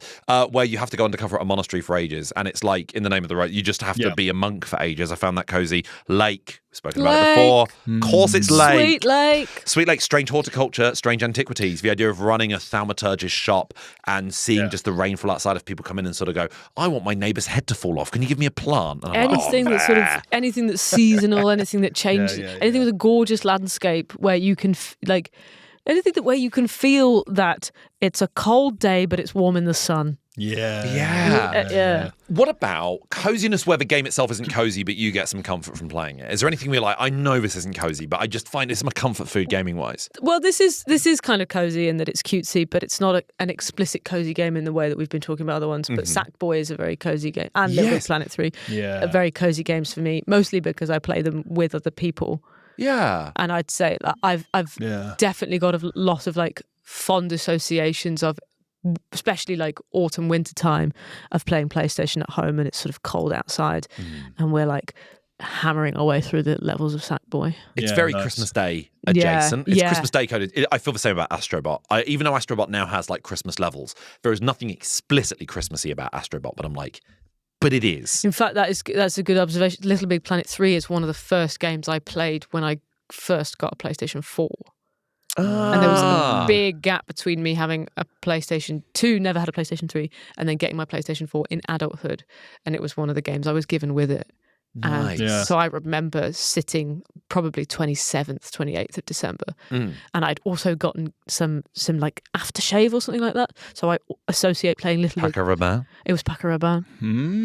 where you have to go undercover at a monastery for ages, and it's like in the name of the road, you just have to be a monk for ages. I found that cozy. Lake, we've spoken about it before. Of course, it's Lake. Sweet Lake, strange horticulture, strange antiquities. The idea of running a thaumaturgist shop and seeing just the rainfall outside of people come in and sort of go, I want my neighbour's head to fall off. Can you give me a plant? And I'm Anything like, that's sort of anything that's seasonal, anything that changes, anything with a gorgeous landscape where you can anything where you can feel that it's a cold day but it's warm in the sun. Yeah. What about coziness where the game itself isn't cozy but you get some comfort from playing it? Is there anything where you're like, I know this isn't cozy, but I just find it's my comfort food gaming wise? Well, this is kind of cozy in that it's cutesy, but it's not an explicit cozy game in the way that we've been talking about other ones. But Sackboy is a very cozy game, and Little Big Planet 3 are very cozy games for me, mostly because I play them with other people. Yeah. And I'd say that I've definitely got a lot of like fond associations of, especially like autumn winter time, of playing PlayStation at home and it's sort of cold outside and we're like hammering our way through the levels of Sackboy. It's very Christmas Day adjacent. It's Christmas Day coded. I feel the same about Astrobot. Even though Astrobot now has like Christmas levels, there is nothing explicitly Christmassy about Astrobot, but I'm like, but it is. In fact, that's a good observation. Little Big Planet 3 is one of the first games I played when I first got a PlayStation 4. And there was a big gap between me having a PlayStation 2, never had a PlayStation 3, and then getting my PlayStation 4 in adulthood. And it was one of the games I was given with it. Nice. So I remember sitting probably 27th, 28th of December. And I'd also gotten some like aftershave or something like that. So I associate playing Little Big. Paco Rabanne. It was Paco Rabanne.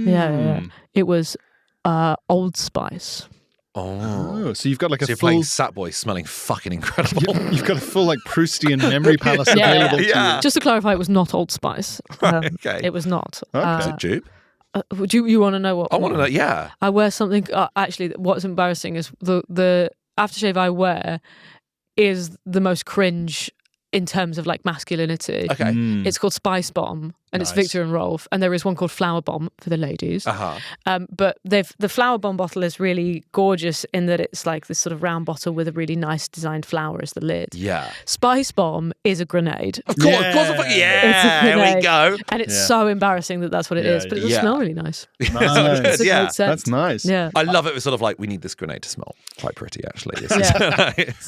Yeah. It was Old Spice. Oh, so you've got like a you're full playing Sackboy smelling fucking incredible. You've got a full like Proustian memory palace available to you. Just to clarify, it was not Old Spice. Okay. It was not. Is it dupe? Would you want to know what? I want to know. Yeah. I wear something. Actually, what's embarrassing is the aftershave I wear is the most cringe in terms of like masculinity. Okay. It's called Spice Bomb, and it's Victor and Rolf, and there is one called Flower Bomb for the ladies. But the Flower Bomb bottle is really gorgeous in that it's like this sort of round bottle with a really nice designed flower as the lid. Yeah. Spice Bomb is a grenade. Of course. Here we go. And it's so embarrassing that that's what it is, but it does smell really nice. Nice. It's a great scent. That's nice. Yeah. I love it. It's sort of like, we need this grenade to smell quite pretty, actually.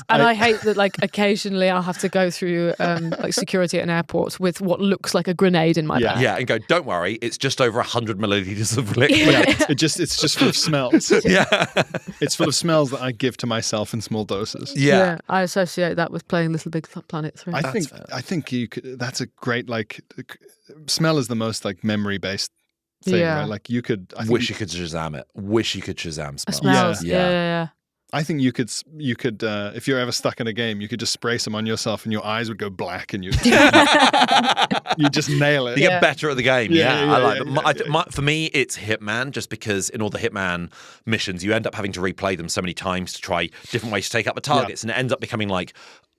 And I hate that, like, occasionally I'll have to go through like security at an airport with what looks like a grenade in my bag. Yeah, and go, don't worry, it's just over 100 milliliters of liquid. It's just full of smells. It's full of smells that I give to myself in small doses. Yeah, I associate that with playing Little Big Planet 3. I think you could. That's a great like. Smell is the most like memory based thing. Right? Like you could. Wish you could Shazam it. Wish you could Shazam smell. Smells. Yeah. I think you could if you're ever stuck in a game, you could just spray some on yourself and your eyes would go black and you just nail it. You get better at the game. I like it. For me, it's Hitman, just because in all the Hitman missions, you end up having to replay them so many times to try different ways to take out the targets, and it ends up becoming like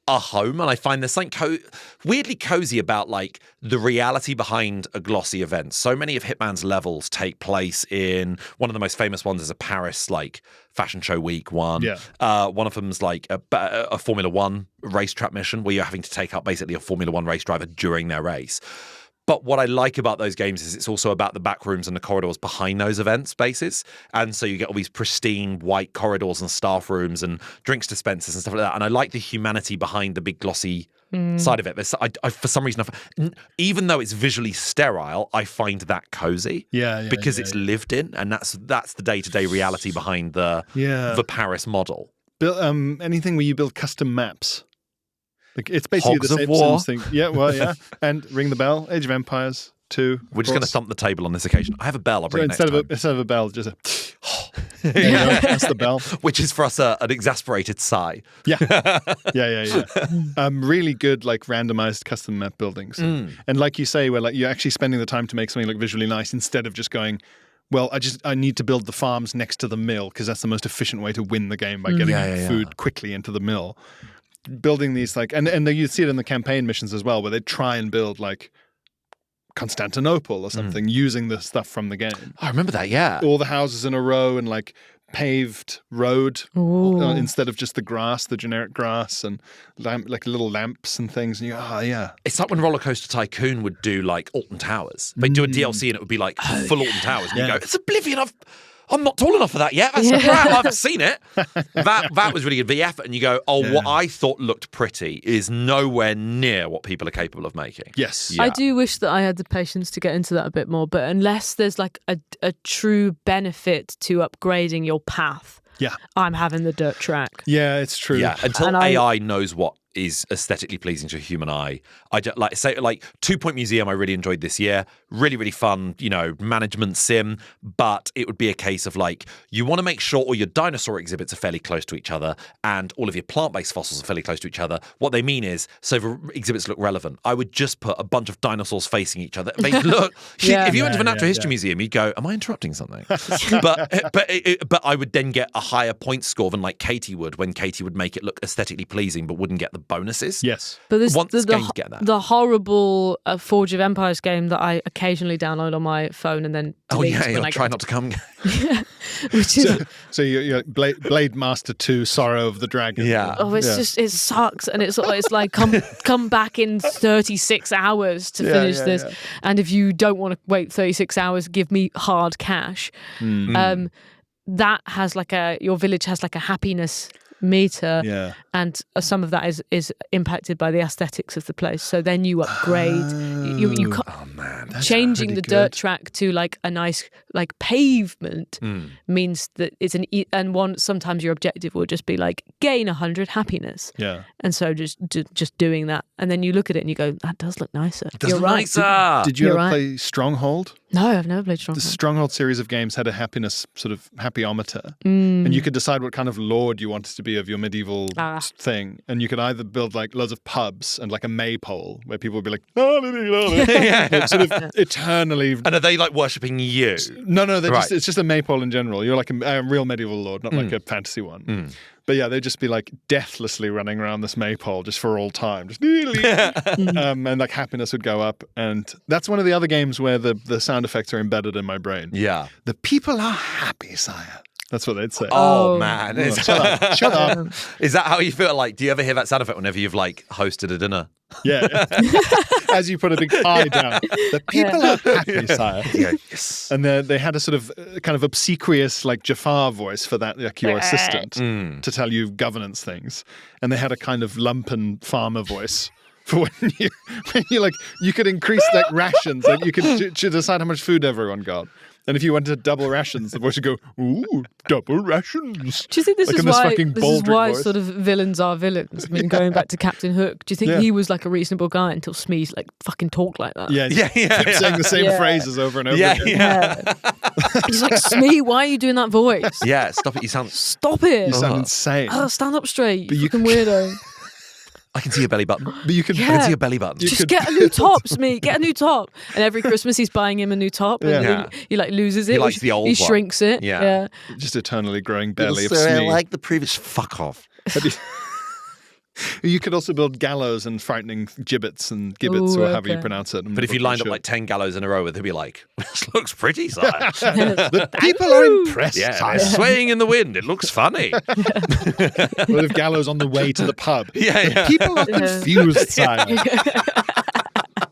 a home. And I find there's something weirdly cozy about like the reality behind a glossy event. So many of Hitman's levels take place in one of the most famous ones is a Paris like fashion show week one. One of them's like a Formula One racetrack mission where you're having to take out basically a Formula One race driver during their race. But what I like about those games is it's also about the back rooms and the corridors behind those event spaces. And so you get all these pristine white corridors and staff rooms and drinks dispensers and stuff like that. And I like the humanity behind the big glossy side of it. I for some reason, even though it's visually sterile, I find that cozy. Because it's lived in, and that's the day-to-day reality behind the Paris model. Anything where you build custom maps. Like it's basically Hogs the of same War. thing. And Ring the Bell, Age of Empires 2. We're just going to thump the table on this occasion. I have a bell. I'll bring it instead of a bell, just a. That's the bell. Which is for us an exasperated sigh. Yeah. Really good, like randomized custom map buildings, and like you say, where like you're actually spending the time to make something look visually nice instead of just going, well, I need to build the farms next to the mill because that's the most efficient way to win the game by getting food quickly into the mill. Building these like, and you see it in the campaign missions as well, where they try and build like Constantinople or something using the stuff from the game. I remember that, yeah. All the houses in a row and like paved road Ooh. instead of just the grass, the generic grass, and like little lamps and things. And you go, yeah. It's like when Roller Coaster Tycoon would do like Alton Towers. They'd do a DLC and it would be like full Alton Towers. And you go, it's Oblivion. I'm not tall enough for that yet. That's crap. I've seen it. That was really good. The effort, and you go, what I thought looked pretty is nowhere near what people are capable of making. Yes. I do wish that I had the patience to get into that a bit more, but unless there's like a true benefit to upgrading your path, I'm having the dirt track. Yeah, it's true. Yeah, until AI knows what is aesthetically pleasing to a human eye. I just, like 2 Point Museum I really enjoyed this year. Really, really fun, management sim. But it would be a case of like, you want to make sure all your dinosaur exhibits are fairly close to each other and all of your plant-based fossils are fairly close to each other. What they mean is, so the exhibits look relevant, I would just put a bunch of dinosaurs facing each other. They look... If you went to a natural history museum, you'd go, am I interrupting something? but I would then get a higher point score than like Katie would, when Katie would make it look aesthetically pleasing but wouldn't get the bonuses. Yes. But there's games get that. the horrible Forge of Empires game that I occasionally download on my phone and then delete when I try not to come. Which is so you're Blade Master 2 Sorrow of the Dragon. Yeah. Oh, it's just, it sucks. And it's like, come back in 36 hours to finish this. Yeah. And if you don't want to wait 36 hours, give me hard cash. That has your village has like a happiness meter, and some of that is impacted by the aesthetics of the place. So then you upgrade. You changing the dirt track to like a nice like pavement means that it's sometimes your objective will just be like gain 100 happiness. Yeah. And so just doing that, and then you look at it and you go, that does look nicer. You're right. Did you ever play Stronghold? No, I've never played Stronghold. The Stronghold series of games had a happiness sort of happyometer, and you could decide what kind of lord you wanted to be of your medieval thing, and you could either build like loads of pubs and like a maypole where people would be like, sort of eternally. And are they like worshipping you? No, it's just a maypole in general. You're like a real medieval lord, not like a fantasy one. But yeah, they'd just be like deathlessly running around this maypole just for all time. Just and like happiness would go up. And that's one of the other games where the sound effects are embedded in my brain. Yeah. The people are happy, sire. That's what they'd say. Oh man. Shut up. Is that how you feel? Like, do you ever hear that sound effect whenever you've like hosted a dinner? Yeah. As you put a big pie down. The people are happy, sire. Yeah. Yes. And they had a sort of kind of obsequious like Jafar voice for that, like your assistant, to tell you governance things. And they had a kind of lumpen farmer voice for when you like, you could increase like rations, like you could decide how much food everyone got. And if you went to double rations, the voice would go, ooh, double rations. Do you think this like is why sort of villains are villains? I mean, going back to Captain Hook, do you think he was like a reasonable guy until Smee's like fucking talk like that? Yeah. Kept saying the same phrases over and over again. Yeah. He's like, Smee, why are you doing that voice? Yeah, stop it. Stop it. You sound insane. Oh, stand up straight, you fucking weirdo. I can see your belly button. But you can, I can see your belly button. Just get a new top, Smee. Get a new top. And every Christmas he's buying him a new top. And he like loses it. He likes the old He one. shrinks it. Yeah. Just eternally growing belly of I Smee. like the previous. Fuck off. You could also build gallows and frightening gibbets and gibbets, or however you pronounce it. But if you lined up like 10 gallows in a row, they'd be like, this looks pretty, sire. The people are impressed. Yeah, sire. they're swaying in the wind. It looks funny. Well, if gallows on the way to the pub. Yeah. People are confused, sire.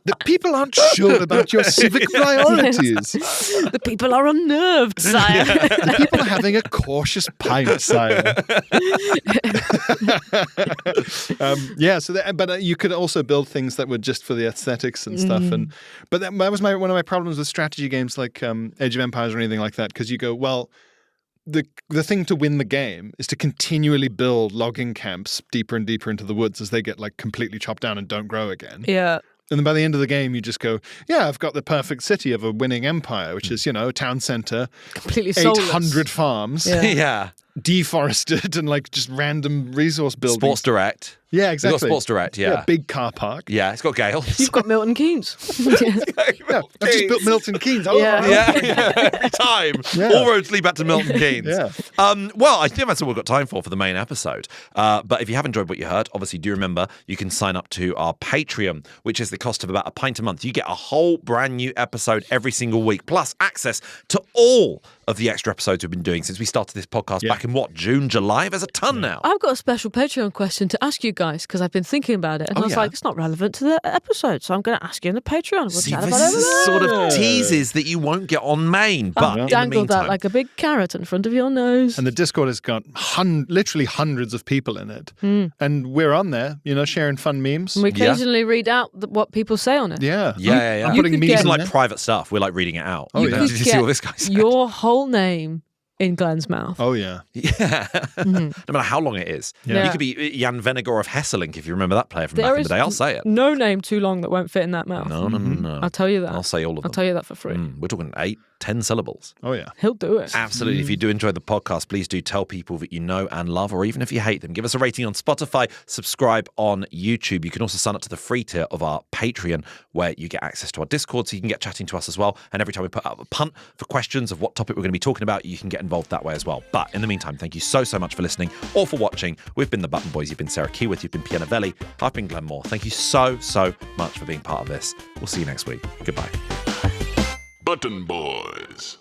The people aren't sure about your civic priorities. The people are unnerved, sire. The people are having a cautious pint, sire. But you could also build things that were just for the aesthetics and stuff. But that was one of my problems with strategy games like Age of Empires or anything like that, because you go, well, the thing to win the game is to continually build logging camps deeper and deeper into the woods as they get like completely chopped down and don't grow again. Yeah. And then by the end of the game, you just go, yeah, I've got the perfect city of a winning empire, which is, a town centre, Completely soulless. 800 farms. Yeah. deforested and like just random resource buildings. Sports Direct. Yeah, It's got exactly. Sports Direct, yeah. Big car park. Yeah, it's got Gales. You've got Milton Keynes. Yeah, I've just built Milton Keynes. Oh, Yeah. Yeah, every time. Yeah. All roads lead back to Milton Keynes. Yeah. Well, I think that's all we've got time for the main episode. But if you have enjoyed what you heard, obviously do remember you can sign up to our Patreon, which is the cost of about a pint a month. You get a whole brand new episode every single week, plus access to all of the extra episodes we've been doing since we started this podcast back in June, July? There's a ton now. I've got a special Patreon question to ask you guys because I've been thinking about it and I was like, it's not relevant to the episode, so I'm going to ask you in the Patreon. We'll See, chat this about it is the sort over of there. teases that you won't get on main. But in the Dangle meantime, that like a big carrot in front of your nose. And the Discord has got literally hundreds of people in it. And we're on there, sharing fun memes. And we occasionally read out what people say on it. Yeah. Yeah. I'm You putting could memes get- It's in like there. private stuff. We're like reading it out. Oh, yeah. Did you see what this guy said? Your whole name in Glenn's mouth. Oh, yeah. Yeah. No matter how long it is. Yeah. You could be Jan Vennegar of Hesselink if you remember that player from There back in is the day. I'll say it. no name too long that won't fit in that mouth. No. I'll tell you that. I'll say all of them. I'll tell you that for free. We're talking 8, 10 syllables. Oh, yeah. He'll do it. Absolutely. If you do enjoy the podcast, please do tell people that you know and love, or even if you hate them, give us a rating on Spotify, subscribe on YouTube. You can also sign up to the free tier of our Patreon, where you get access to our Discord, so you can get chatting to us as well. And every time we put up a punt for questions of what topic we're going to be talking about, you can get involved that way as well. But in the meantime, thank you so much for listening or for watching. We've been the Button Boys. You've been Sarah Keyworth. You've been Pierre Novelli. I've been Glenn Moore. Thank you so much for being part of this. We'll see you next week. Goodbye. Button Boys.